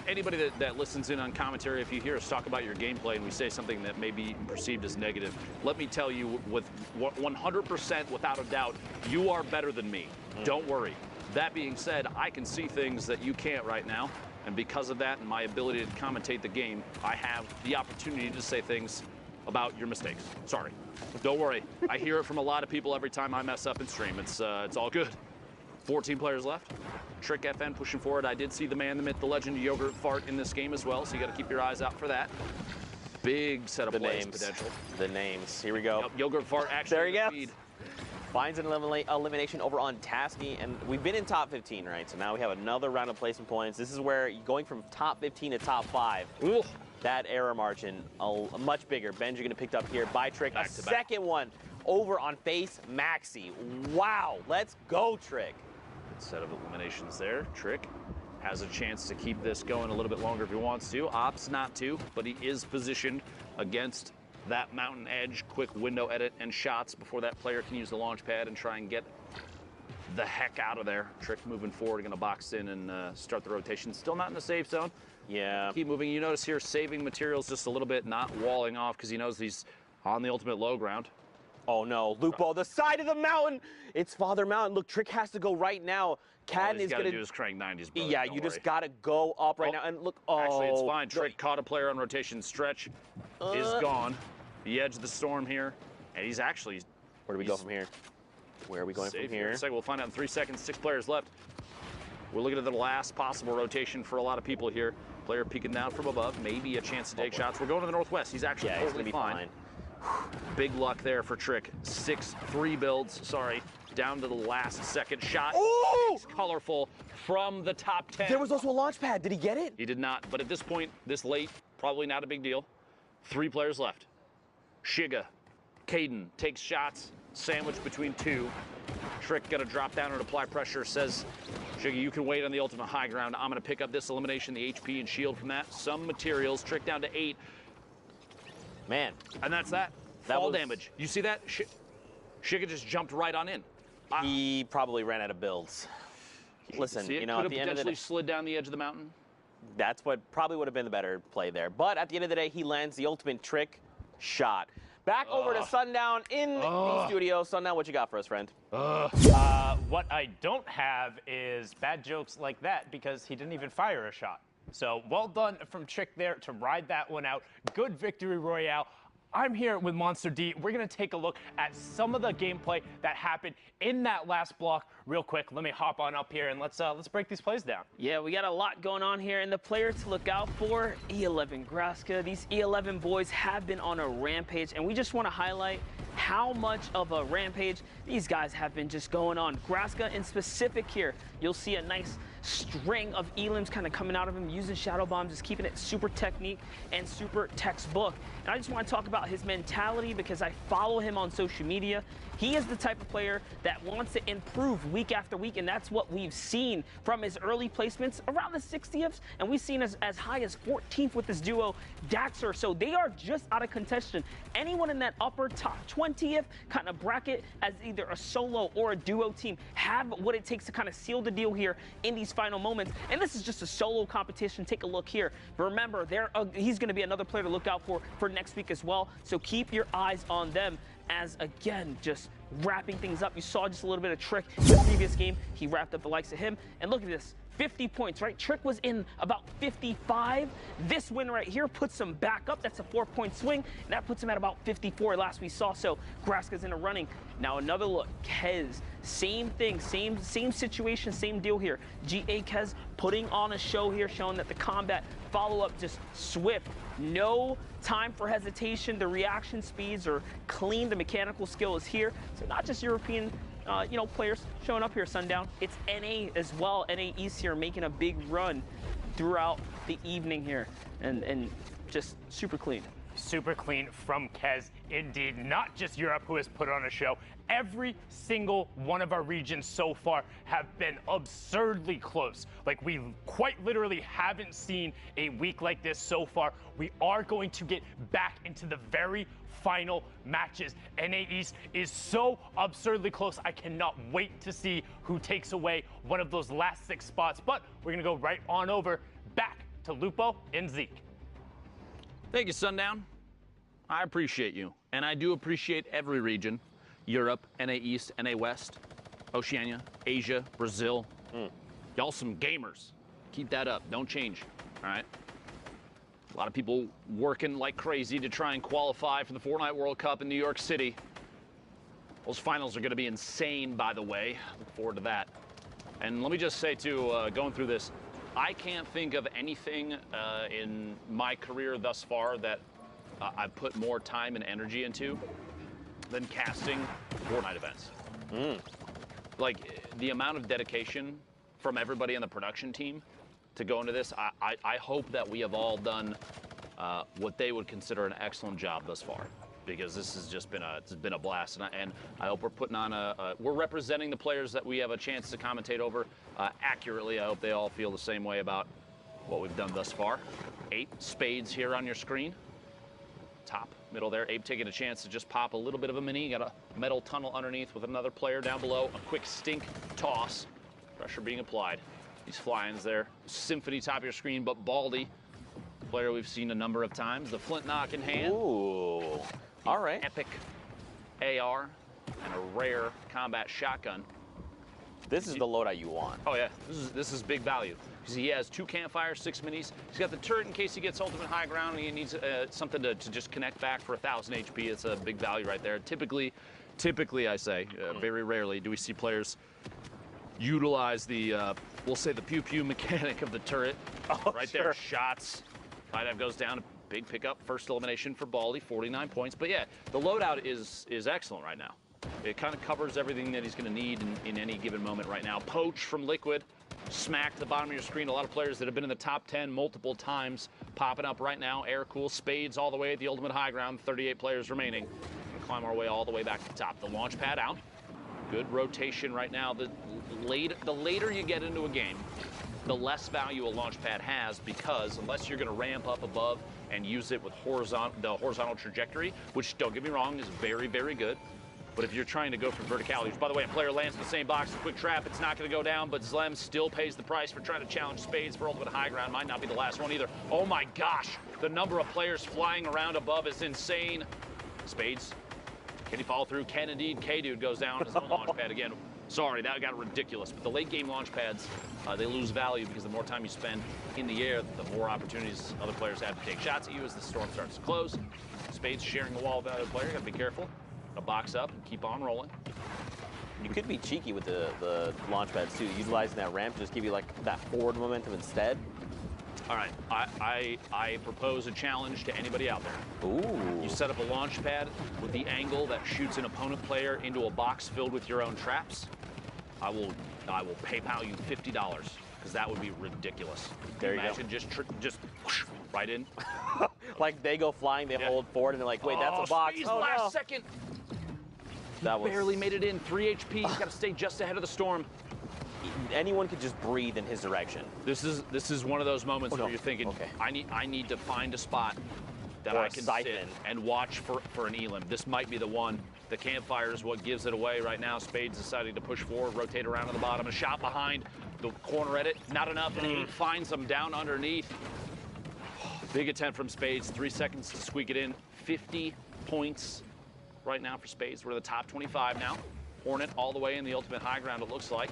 Anybody that listens in on commentary, if you hear us talk about your gameplay and we say something that may be perceived as negative, let me tell you with 100% without a doubt, you are better than me. Don't worry. That being said, I can see things that you can't right now, and because of that and my ability to commentate the game, I have the opportunity to say things about your mistakes. Sorry. Don't worry. I hear it from a lot of people every time I mess up in stream. It's all good. 14 players left. Trick FN pushing forward. I did see the man, the myth, the legend, Yogurt Fart in this game as well, so you got to keep your eyes out for that. Big set of plays potential. The names. Here we go. Yep, Yogurt Fart actually. There he goes. Finds an elimination over on Tasky, and we've been in top 15, right? So now we have another round of placement points. This is where going from top 15 to top 5. Ooh. That error margin, much bigger. Benji going to pick up here by Trick. A second one over on Face Maxi. Wow. Let's go, Trick. Set of eliminations there. Trick has a chance to keep this going a little bit longer if he wants to. Opts not to, but he is positioned against that mountain edge. Quick window edit and shots before that player can use the launch pad and try and get the heck out of there. Trick moving forward, going to box in and start the rotation. Still not in the safe zone. Yeah. Keep moving. You notice here saving materials just a little bit, not walling off because he knows he's on the ultimate low ground. Oh no, Lupo, the side of the mountain. It's Father Mountain. Look, Trick has to go right now. Cadden is going to do is crank 90s, brother. Yeah, you just got to go up right now. And look, Actually, it's fine. Trick caught a player on rotation. Stretch is gone. The edge of the storm here. And he's actually... Where do we go from here? Where are we going from here? We'll find out in 3 seconds. 6 players left. We're looking at the last possible rotation for a lot of people here. Player peeking down from above. Maybe a chance to take shots. We're going to the northwest. He's actually totally fine. Big luck there for Trick. 6-3 builds. Sorry. Down to the last second shot. Oh! It's colorful from the top 10. There was also a launch pad. Did he get it? He did not. But at this point, this late, probably not a big deal. 3 players left. Shiga. Caden takes shots. Sandwiched between 2. Trick got to drop down and apply pressure. Says, Shiga, you can wait on the ultimate high ground. I'm going to pick up this elimination, the HP and shield from that. Some materials. Trick down to 8. Man. And that's that. Fall damage. You see that? Shiga just jumped right on in. He probably ran out of builds. Listen, you know, could at the have end of the potentially day, slid down the edge of the mountain. that's what probably would have been the better play there. But at the end of the day, he lands the ultimate Trick shot. Back over to Sundown in the studio. Sundown, what you got for us, friend? What I don't have is bad jokes like that because he didn't even fire a shot. So well done from Trick there to ride that one out. Good victory royale. I'm here with Monster D. We're going to take a look at some of the gameplay that happened in that last block real quick. Let me hop on up here and let's break these plays down. Yeah, we got a lot going on here, and the players to look out for, E11 Graska. These E11 boys have been on a rampage, and we just want to highlight how much of a rampage these guys have been just going on. Graska in specific here, you'll see a nice string of elims kind of coming out of him, using shadow bombs, just keeping it super technique and super textbook. And I just want to talk about his mentality because I follow him on social media. He is the type of player that wants to improve week after week, and that's what we've seen from his early placements around the 60th, and we've seen as high as 14th with this duo, Daxter. So they are just out of contention. Anyone in that upper top 20th kind of bracket as either a solo or a duo team have what it takes to kind of seal the deal here in these final moments. And this is just a solo competition. Take a look here. But remember, he's going to be another player to look out for next week as well. So keep your eyes on them as, again, just wrapping things up. You saw just a little bit of Trick in the previous game. He wrapped up the likes of him. And look at this. 50 points, right? Trick was in about 55. This win right here puts him back up. That's a 4-point swing. And that puts him at about 54 last we saw. So Graska's in a running. Now another look. Kez, same thing, same situation, same deal here. GA Kez putting on a show here, showing that the combat follow-up just swift. No time for hesitation. The reaction speeds are clean. The mechanical skill is here. So not just European players showing up here, Sundown. It's NA as well. NA East here making a big run throughout the evening here. And just super clean. Super clean from Kez, indeed. Not just Europe who has put on a show. Every single one of our regions so far have been absurdly close. Like, we quite literally haven't seen a week like this so far. We are going to get back into the very final matches. NA East is so absurdly close. I cannot wait to see who takes away one of those last 6 spots. But we're going to go right on over back to Lupo and Zeke. Thank you, Sundown. I appreciate you. And I do appreciate every region. Europe, NA East, NA West, Oceania, Asia, Brazil. Y'all some gamers. Keep that up. Don't change. All right? A lot of people working like crazy to try and qualify for the Fortnite World Cup in New York City. Those finals are going to be insane, by the way. Look forward to that. And let me just say, too, going through this, I can't think of anything in my career thus far that I've put more time and energy into than casting Fortnite events. Like, the amount of dedication from everybody on the production team to go into this, I hope that we have all done what they would consider an excellent job thus far, because this has just been a blast, and I hope we're putting on we're representing the players that we have a chance to commentate over accurately. I hope they all feel the same way about what we've done thus far. 8 spades here on your screen. Top, middle there. Abe taking a chance to just pop a little bit of a mini. Got a metal tunnel underneath with another player down below. A quick stink toss. Pressure being applied. These fly-ins there. Symphony top of your screen, but Baldy, player we've seen a number of times. The flint knock in hand. Ooh, all right. Epic AR and a rare combat shotgun. This is the loadout you want. Oh yeah, this is big value. Because he has 2 campfires, 6 minis. He's got the turret in case he gets ultimate high ground and he needs something to just connect back for 1,000 HP. It's a big value right there. Typically I say, very rarely do we see players utilize the, we'll say the pew-pew mechanic of the turret. Right there, shots. 5 goes down, a big pickup, first elimination for Baldy, 49 points. But yeah, the loadout is excellent right now. It kind of covers everything that he's going to need in any given moment right now. Poach from Liquid, smack to the bottom of your screen. A lot of players that have been in the top 10 multiple times popping up right now. Air Cool, Spades all the way at the ultimate high ground. 38 players remaining. We'll climb our way all the way back to the top. The launch pad out. Good rotation right now. The later you get into a game, the less value a launch pad has, because unless you're going to ramp up above and use it with the horizontal trajectory, which, don't get me wrong, is very, very good. But if you're trying to go for verticality, which, by the way, a player lands in the same box, a quick trap, it's not going to go down, but Zlem still pays the price for trying to challenge Spades for ultimate high ground. Might not be the last one either. Oh my gosh, the number of players flying around above is insane. Spades, can he follow through? Can indeed. K-Dude goes down on his own launch pad again. Sorry, that got ridiculous. But the late game launch pads, they lose value because the more time you spend in the air, the more opportunities other players have to take shots at you as the storm starts to close. Spades sharing the wall with another player, gotta be careful. A box up and keep on rolling. You could be cheeky with the launch pads too, utilizing that ramp, just give you like that forward momentum instead. All right, I propose a challenge to anybody out there. Ooh. You set up a launch pad with the angle that shoots an opponent player into a box filled with your own traps. I will PayPal you $50 because that would be ridiculous. There you Imagine go. just whoosh, right in. Like they go flying, they hold forward, and they're like, wait, that's a box. Oh, last no. second. That was... barely made it in. 3 HP. He's got to stay just ahead of the storm. Anyone could just breathe in his direction. This is one of those moments where you're thinking, I need to find a spot that I can sit and watch for an elim. This might be the one. The campfire is what gives it away right now. Spades deciding to push forward, rotate around to the bottom. A shot behind the corner edit. Not enough, and 8 finds him down underneath. Big attempt from Spades. 3 seconds to squeak it in. 50 points right now for Spades. We're in the top 25 now. Hornet all the way in the ultimate high ground, it looks like.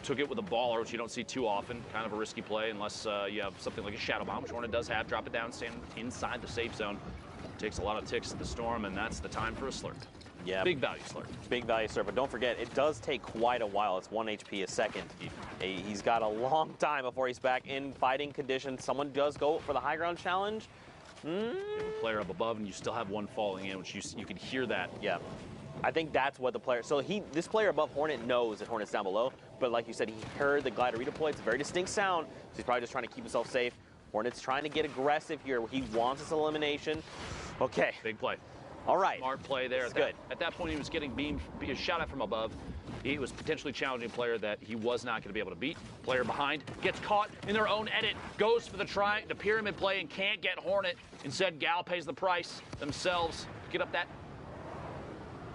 Took it with a baller, which you don't see too often. Kind of a risky play unless you have something like a shadow bomb, which Hornet does have. Drop it down, stand inside the safe zone. Takes a lot of ticks to the storm, and that's the time for a slurp. Yeah. Big value slurp. Big value slurp, but don't forget, it does take quite a while. It's 1 HP a second. He's got a long time before he's back in fighting condition. Someone does go for the high ground challenge. You have a player up above, and you still have one falling in, which you can hear that. Yeah. I think that's what the player, so this player above Hornet knows that Hornet's down below, but like you said, he heard the glider redeploy. It's a very distinct sound, so he's probably just trying to keep himself safe. Hornet's trying to get aggressive here. He wants this elimination. Okay. Big play. All right. Smart play there. Good. At that point, he was getting shot at from above. He was potentially challenging a player that he was not going to be able to beat. Player behind gets caught in their own edit, goes for the pyramid play and can't get Hornet. Instead, Gal pays the price themselves. Get up that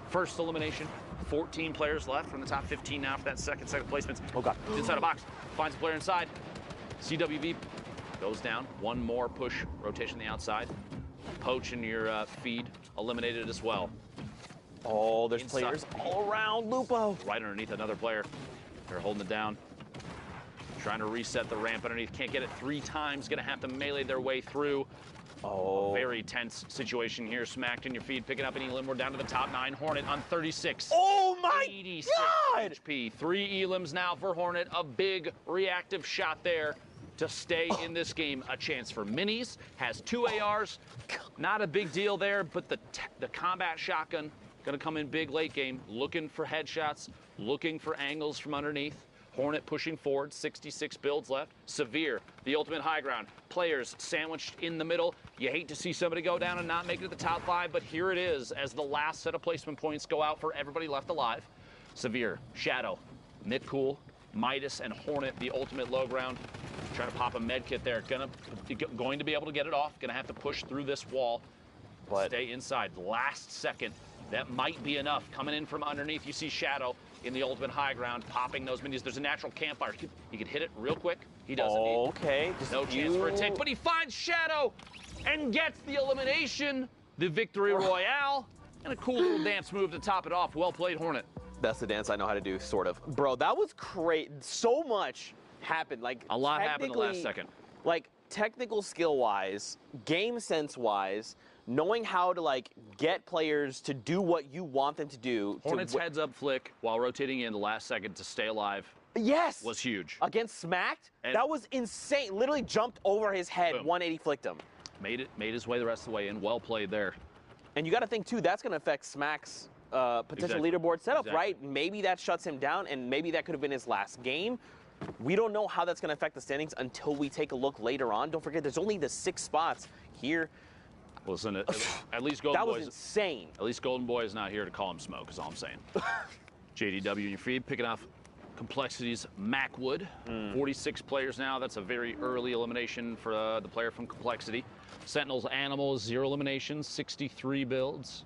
first elimination. 14 players left from the top 15 now for that second placements. Oh, God. Inside a box. Finds a player inside. CWV goes down. One more push. Rotation on the outside. Poach in your feed. Eliminated as well. Oh, there's players all around Lupo. Right underneath another player. They're holding it down. Trying to reset the ramp underneath. Can't get it 3 times. Going to have to melee their way through. Oh. Very tense situation here. Smacked in your feed. Picking up an elim. We're down to the top 9. Hornet on 36. Oh, my 86 God. HP. 3 elims now for Hornet. A big reactive shot there to stay in this game. A chance for minis. Has 2 ARs. Not a big deal there, but the combat shotgun going to come in big late game. Looking for headshots. Looking for angles from underneath. Hornet pushing forward, 66 builds left. Severe, the ultimate high ground. Players sandwiched in the middle. You hate to see somebody go down and not make it to the top 5, but here it is as the last set of placement points go out for everybody left alive. Severe, Shadow, Nick Cool, Midas, and Hornet, the ultimate low ground. Trying to pop a med kit there. Going to be able to get it off. Going to have to push through this wall. But stay inside. Last second. That might be enough. Coming in from underneath, you see Shadow in the ultimate high ground, popping those minis. There's a natural campfire. He could hit it real quick. He doesn't. Okay. No chance for a take, but he finds Shadow and gets the elimination. The victory royale. And a cool little dance move to top it off. Well played, Hornet. That's the dance I know how to do, sort of. Bro, that was great. So much happened. Like, a lot happened in the last second. Like, technical skill-wise, game sense-wise, knowing how to, like, get players to do what you want them to do. Hornet's heads-up flick while rotating in the last second to stay alive. Yes! Was huge. Against Smacked? That was insane. Literally jumped over his head, boom. 180 flicked him. Made his way the rest of the way in. Well played there. And you got to think, too, that's going to affect Smack's potential leaderboard setup, right? Maybe that shuts him down, and maybe that could have been his last game. We don't know how that's going to affect the standings until we take a look later on. Don't forget, there's only the 6 spots here. Listen, at least Golden Boy. That was insane. At least Golden Boy is not here to call him smoke, is all I'm saying. JDW in your feed, picking off Complexity's Macwood. 46 players now. That's a very early elimination for the player from Complexity. Sentinel's Animals, 0 eliminations, 63 builds.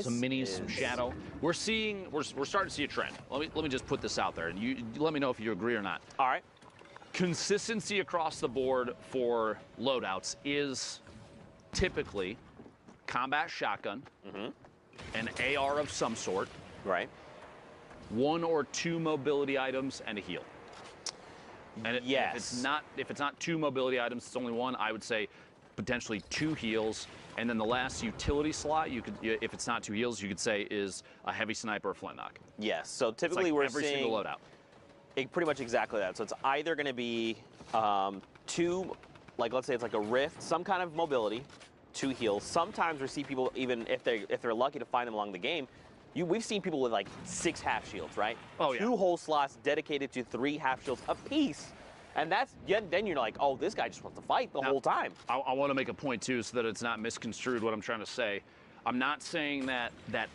Some minis, some shadow. We're starting to see a trend. Let me just put this out there, and you let me know if you agree or not. All right. Consistency across the board for loadouts is typically combat shotgun, an AR of some sort, right? 1 or 2 mobility items and a heal. And yes. if it's not 2 mobility items, it's only 1. I would say potentially 2 heals, and then the last utility slot, you could, if it's not 2 heals, you could say is a heavy sniper or flintlock. Yes. So typically like we're every seeing single loadout. Pretty much exactly that. So it's either going to be 2, like let's say it's like a rift, some kind of mobility, 2 heals. Sometimes we see people, even if they're lucky to find them along the game, we've seen people with like 6 half shields, right? Oh yeah. 2 whole slots dedicated to 3 half shields apiece. And then you're like, oh, this guy just wants to fight the whole time. I want to make a point, too, so that it's not misconstrued what I'm trying to say. I'm not saying that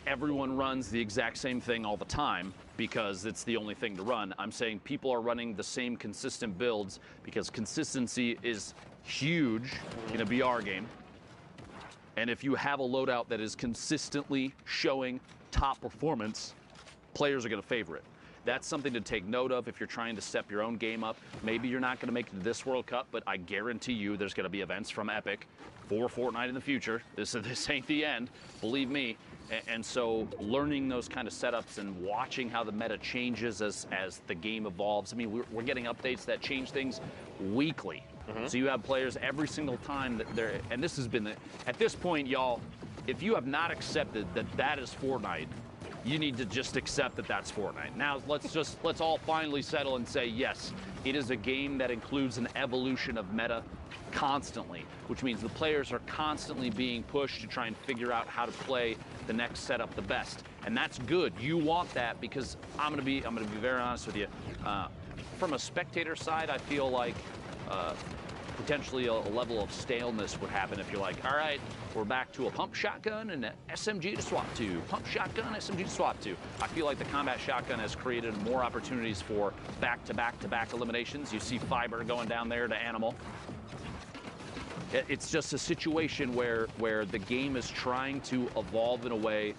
everyone runs the exact same thing all the time because it's the only thing to run. I'm saying people are running the same consistent builds because consistency is huge in a BR game. And if you have a loadout that is consistently showing top performance, players are going to favor it. That's something to take note of if you're trying to step your own game up. Maybe you're not going to make it to this World Cup, but I guarantee you there's going to be events from Epic for Fortnite in the future. This ain't the end, believe me. And so learning those kind of setups and watching how the meta changes as the game evolves. I mean, we're getting updates that change things weekly. So you have players every single time that they're, and this has been, at this point, y'all, if you have not accepted that is Fortnite, you need to just accept that that's Fortnite. Now, let's all finally settle and say, yes, it is a game that includes an evolution of meta constantly, which means the players are constantly being pushed to try and figure out how to play the next setup the best. And that's good. You want that because I'm gonna be very honest with you. From a spectator side, I feel like potentially a level of staleness would happen if you're like, all right, we're back to a pump shotgun and an SMG to swap to. Pump shotgun, SMG to swap to. I feel like the combat shotgun has created more opportunities for back-to-back-to-back eliminations. You see Fiber going down there to Animal. It's just a situation where the game is trying to evolve in a way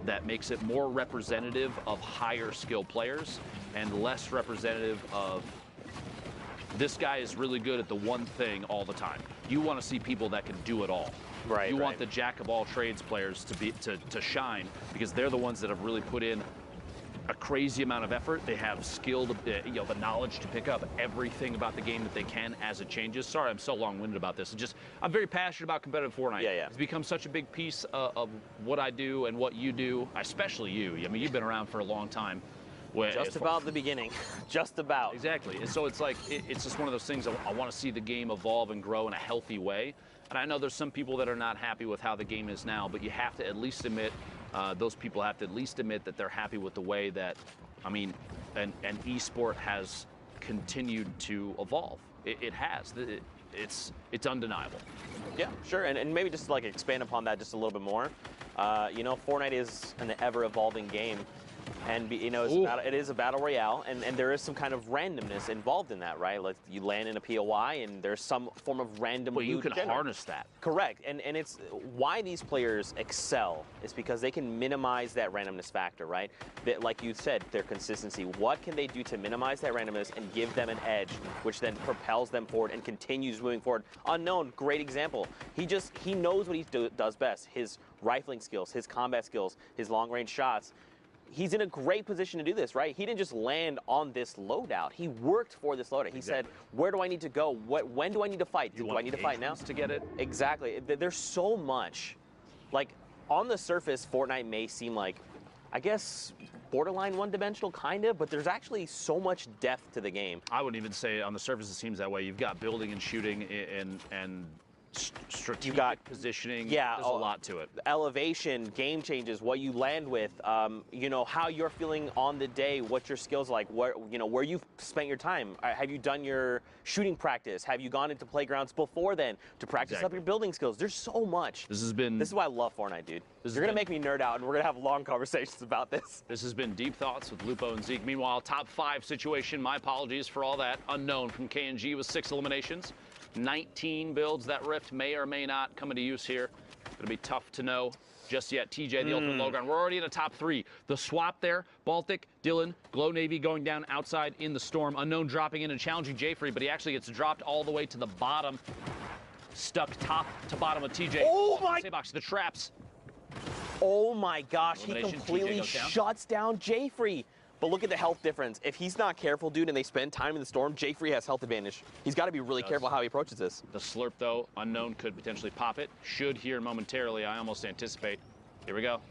that makes it more representative of higher skill players and less representative of this guy is really good at the one thing all the time. You want to see people that can do it all. Right. You want the jack of all trades players to shine because they're the ones that have really put in a crazy amount of effort. They have skill, the knowledge to pick up everything about the game that they can as it changes. Sorry, I'm so long-winded about this. I'm very passionate about competitive Fortnite. Yeah. It's become such a big piece of what I do and what you do, especially you. I mean, you've been around for a long time. Just about the beginning. Just about. Exactly. And so it's like, it's just one of those things. I want to see the game evolve and grow in a healthy way. And I know there's some people that are not happy with how the game is now, but you have to at least admit, those people have to at least admit that they're happy with the way that, I mean, an esport has continued to evolve. It has. It's undeniable. Yeah, sure. And maybe just like expand upon that just a little bit more. Fortnite is an ever-evolving game. And it is a battle royale, and there is some kind of randomness involved in that, right? Like you land in a POI, and there's some form of random. But you can generate. harness that. Correct, and it's why these players excel is because they can minimize that randomness factor, right? Like you said, their consistency. What can they do to minimize that randomness and give them an edge, which then propels them forward and continues moving forward? Unknown, great example. He knows what he does best. His rifling skills, his combat skills, his long-range shots. He's in a great position to do this, right? He didn't just land on this loadout. He worked for this loadout. He said, where do I need to go? When do I need to fight? Do I need to fight now? To get it? Exactly. There's so much. Like, on the surface, Fortnite may seem like, I guess, borderline one-dimensional, kind of, but there's actually so much depth to the game. I wouldn't even say on the surface it seems that way. You've got building and shooting and strategic positioning. Yeah, there's a lot to it. Elevation, game changes, what you land with, how you're feeling on the day, what your skills are like, where you've spent your time. Have you done your shooting practice? Have you gone into playgrounds before then to practice up your building skills? There's so much. This is why I love Fortnite, dude. You're gonna make me nerd out, and we're gonna have long conversations about this. This has been Deep Thoughts with Lupo and Zeke. Meanwhile, top 5 situation. My apologies for all that. Unknown from KNG with 6 eliminations. 19 builds. That Rift may or may not come into use here. It'll be tough to know just yet. TJ, the ultimate low ground. We're already in the top 3. The swap there, Baltic, Dylan, Glow Navy going down outside in the storm. Unknown dropping in and challenging Jayfree, but he actually gets dropped all the way to the bottom. Stuck top to bottom of TJ. Oh my! Box, the traps. Oh my gosh, he completely shuts down Jayfree. But look at the health difference. If he's not careful, dude, and they spend time in the storm, Jayfree has health advantage. He's got to be really careful how he approaches this. The slurp, though, Unknown could potentially pop it. Should here momentarily, I almost anticipate. Here we go.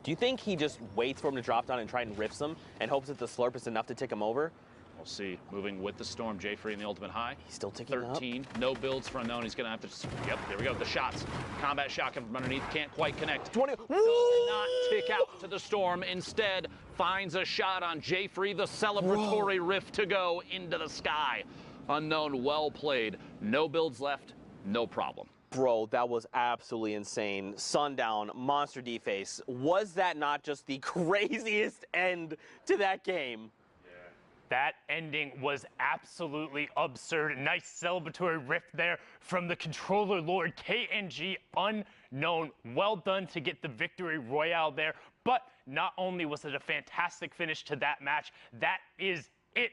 Do you think he just waits for him to drop down and try and rips him and hopes that the slurp is enough to tick him over? We'll see. Moving with the storm, Jayfree in the ultimate high. He's still ticking 13. Up. No builds for Unknown. He's going to have to... Yep, there we go. The shots. Combat shotgun from underneath. Can't quite connect. 20. Does not tick out to the storm. Instead, finds a shot on Jayfree. The celebratory rift to go into the sky. Unknown, well played. No builds left. No problem. Bro, that was absolutely insane. Sundown, monster deface. Was that not just the craziest end to that game? That ending was absolutely absurd. Nice celebratory rift there from the controller lord, KNG Unknown. Well done to get the victory royale there. But not only was it a fantastic finish to that match, that is it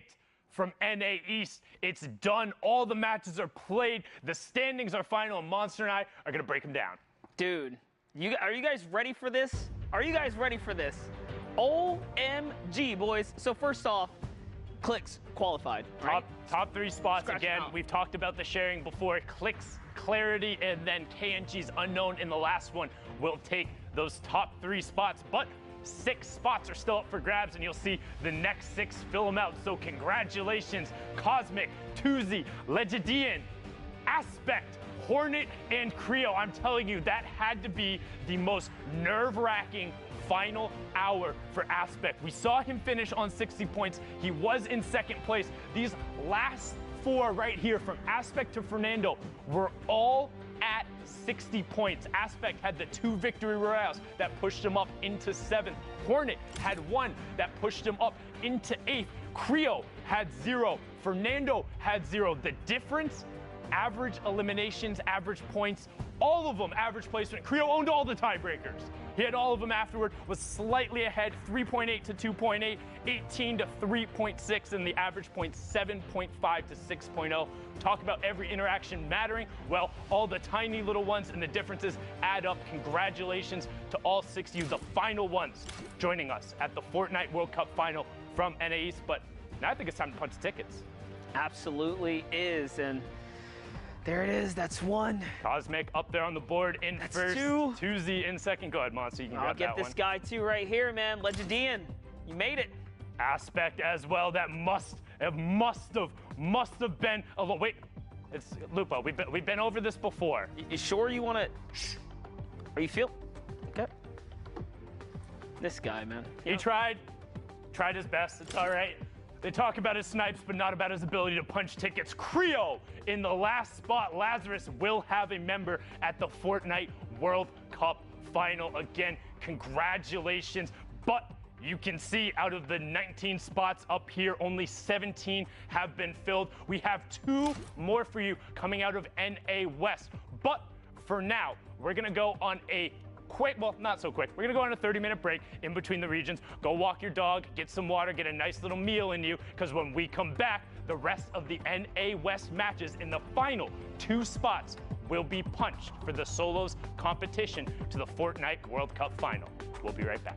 from NA East. It's done. All the matches are played. The standings are final, and Monster and I are going to break them down. Dude, are you guys ready for this? Are you guys ready for this? OMG, boys. So first off, Clicks qualified. Right? Top 3 spots again. We've talked about the sharing before. Clicks, Clarity, and then KNG's Unknown in the last one will take those top 3 spots. But 6 spots are still up for grabs, and you'll see the next 6 fill them out. So congratulations, Cosmic, Tuzi, Legidian, Aspect, Hornet, and Creo. I'm telling you, that had to be the most nerve-wracking final hour for Aspect. We saw him finish on 60 points. He was in 2nd place. These last 4 right here, from Aspect to Fernando, were all at 60 points. Aspect had the 2 victory royales that pushed him up into 7th. Hornet had 1 that pushed him up into 8th. Creo had 0. Fernando had 0. The difference, average eliminations, average points, all of them average placement. Creo owned all the tiebreakers. He had all of them afterward, was slightly ahead, 3.8 to 2.8, 18 to 3.6, and the average point 7.5 to 6.0. Talk about every interaction mattering. Well, all the tiny little ones and the differences add up. Congratulations to all 6 of you, the final ones, joining us at the Fortnite World Cup final from NA East. But now I think it's time to punch tickets. Absolutely is, and there it is. That's 1. Cosmic up there on the board in That's first. 2. Tuzi in 2nd. Go ahead, Monster. You can grab that one. I'll get this guy too right here, man. Legidian. You made it. Aspect as well. That must have been. Oh wait, it's Lupo. We've been over this before. You sure you want to? Are you feel? Okay. This guy, man. He tried his best. It's all right. They talk about his snipes, but not about his ability to punch tickets. Creo in the last spot. Lazarus will have a member at the Fortnite World Cup final. Again, congratulations. But You can see out of the 19 spots up here, only 17 have been filled. We have 2 more for you coming out of NA West. But for now, we're gonna go on a quick, well, not so quick. We're gonna go on a 30-minute break in between the regions. Go walk your dog, get some water, get a nice little meal in you, because when we come back, the rest of the NA West matches in the final 2 spots will be punched for the solos competition to the Fortnite World Cup final. We'll be right back.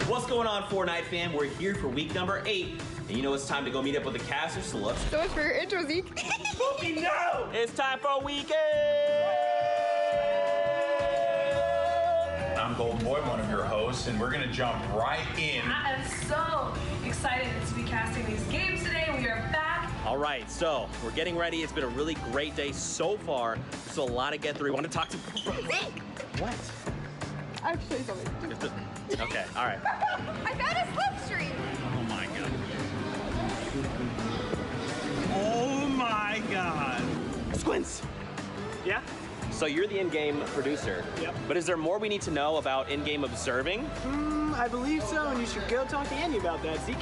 What's going on, Fortnite fam? We're here for week number 8, and you know it's time to go meet up with the casters, so let's... So much for your intro, Zeke. Poopy, no! It's time for a weekend! I'm Golden Boy, one of your hosts, and we're gonna jump right in. I am so excited to be casting these games today. We are back. All right, so we're getting ready. It's been a really great day so far. There's a lot to get through. We want to talk to... Zeke! What? I have to show you something. Okay, all right. I found a slipstream. Oh my god. Oh my god. Squints! Yeah? So you're the in-game producer. Yep. But is there more we need to know about in-game observing? I believe so, and you should go talk to Andy about that, Zeke.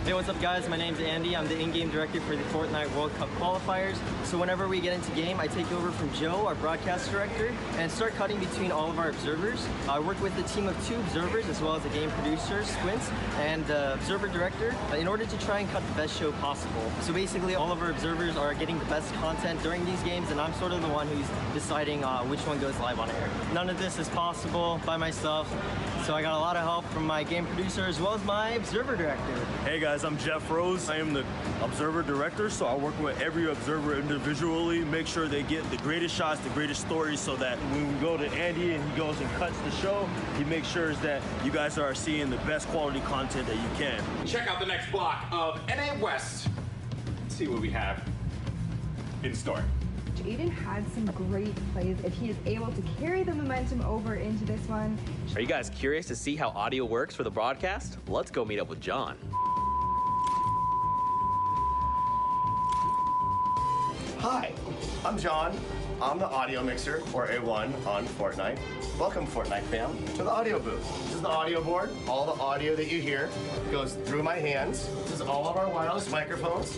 Hey, what's up guys? My name's Andy. I'm the in-game director for the Fortnite World Cup qualifiers. So whenever we get into game, I take over from Joe, our broadcast director, and start cutting between all of our observers. I work with a team of 2 observers as well as a game producer, Squints, and the observer director in order to try and cut the best show possible. So basically all of our observers are getting the best content during these games, and I'm sort of the one who's deciding which one goes live on air. None of this is possible by myself, so I got a lot of help from my game producer as well as my observer director. Hey guys, I'm Jeff Rose. I am the observer director, so I work with every observer individually, make sure they get the greatest shots, the greatest stories, so that when we go to Andy and he goes and cuts the show, he makes sure that you guys are seeing the best quality content that you can. Check out the next block of NA West. Let's see what we have in store. Aiden had some great plays. If he is able to carry the momentum over into this one. Are you guys curious to see how audio works for the broadcast? Let's go meet up with John. Hi, I'm John. I'm the audio mixer, or A1, on Fortnite. Welcome, Fortnite fam, to the audio booth. This is the audio board. All the audio that you hear goes through my hands. This is all of our wireless microphones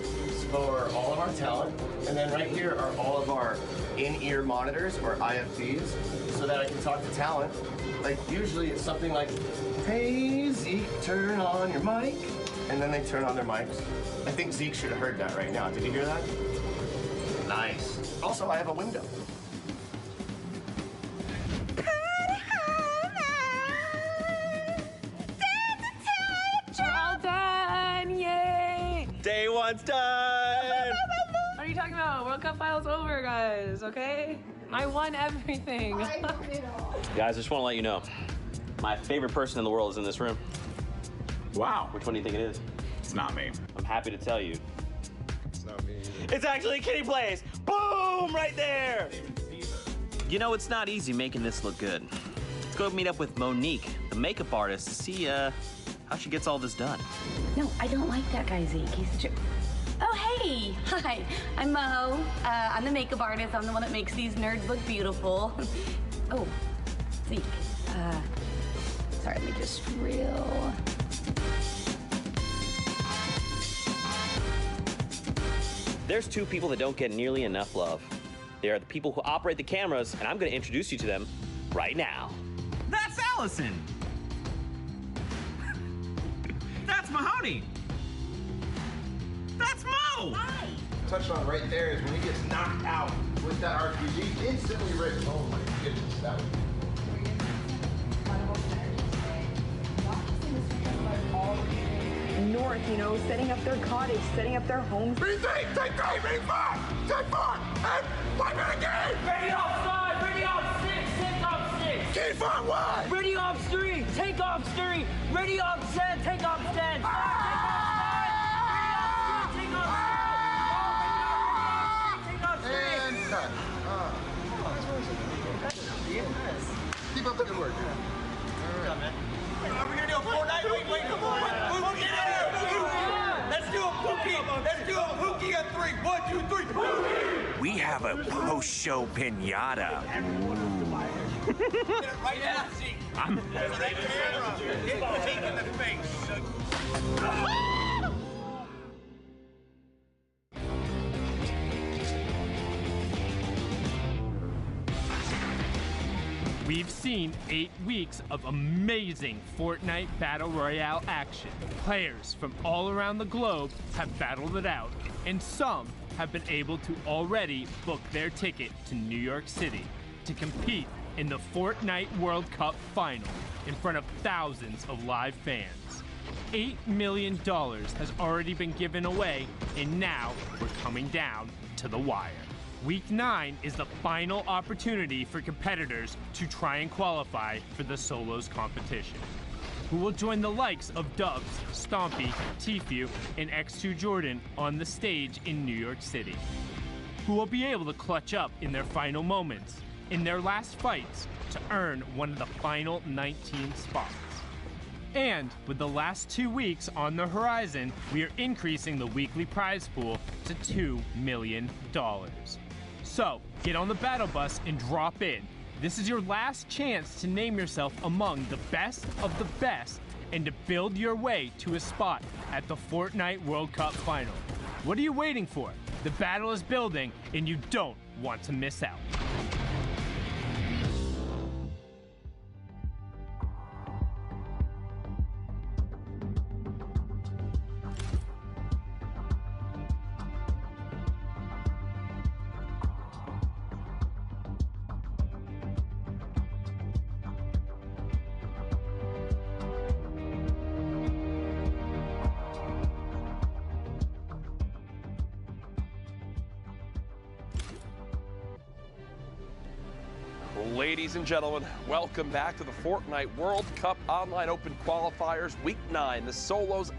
for all of our talent. And then right here are all of our in-ear monitors, or IFTs, so that I can talk to talent. Like, usually it's something like, hey, Zeke, turn on your mic. And then they turn on their mics. I think Zeke should have heard that right now. Did you hear that? Nice. Also, I have a window. We're all done! Yay! Day 1's done! What are you talking about? World Cup finals over, guys, okay? I won everything. Guys, I just want to let you know, my favorite person in the world is in this room. Wow. Which one do you think it is? It's not me. I'm happy to tell you. It's not me. It's actually Kitty Plays. Boom! Right there. You know, it's not easy making this look good. Let's go meet up with Monique, the makeup artist, to see how she gets all this done. No, I don't like that guy, Zeke. He's such a... Oh, hey. Hi, I'm Mo. I'm the makeup artist. I'm the one that makes these nerds look beautiful. Oh, Zeke. Sorry, let me just reel. There's 2 people that don't get nearly enough love. They are the people who operate the cameras, and I'm going to introduce you to them right now. That's Allison! Howdy! That's Mo! Hi! Touched on right there is when he gets knocked out with that RPG, instantly written. Oh my goodness, that was North, you know, setting up their cottage, setting up their homes. Ready 3, take 3, ready 5, take 4, and 5 minute game! Ready off 5, ready off 6, take off 6. Keep on 1! Ready off 3, take off 3. Ready off 10, take off 10. Take off 5, ready off 3, take off 6. And cut. Keep up the good work. Are we gonna do a Fortnite? Wait, come on. Let's do a Pookie. Let's do a Pookie on 3. 1, 2, 3. Pookie. We have a post-show pinata. Right now, see. I'm ready to hit Zeke in the face. We've seen 8 weeks of amazing Fortnite Battle Royale action. Players from all around the globe have battled it out, and some have been able to already book their ticket to New York City to compete in the Fortnite World Cup final in front of thousands of live fans. $8 million has already been given away, and now we're coming down to the wire. Week 9 is the final opportunity for competitors to try and qualify for the solos competition. Who will join the likes of Dubs, Stompy, Tfue, and X2 Jordan on the stage in New York City? Who will be able to clutch up in their final moments, in their last fights, to earn one of the final 19 spots? And with the last 2 weeks on the horizon, we are increasing the weekly prize pool to $2 million. So, get on the battle bus and drop in. This is your last chance to name yourself among the best of the best and to build your way to a spot at the Fortnite World Cup final. What are you waiting for? The battle is building and you don't want to miss out. Ladies and gentlemen, welcome back to the Fortnite World Cup Online Open Qualifiers Week 9, the solos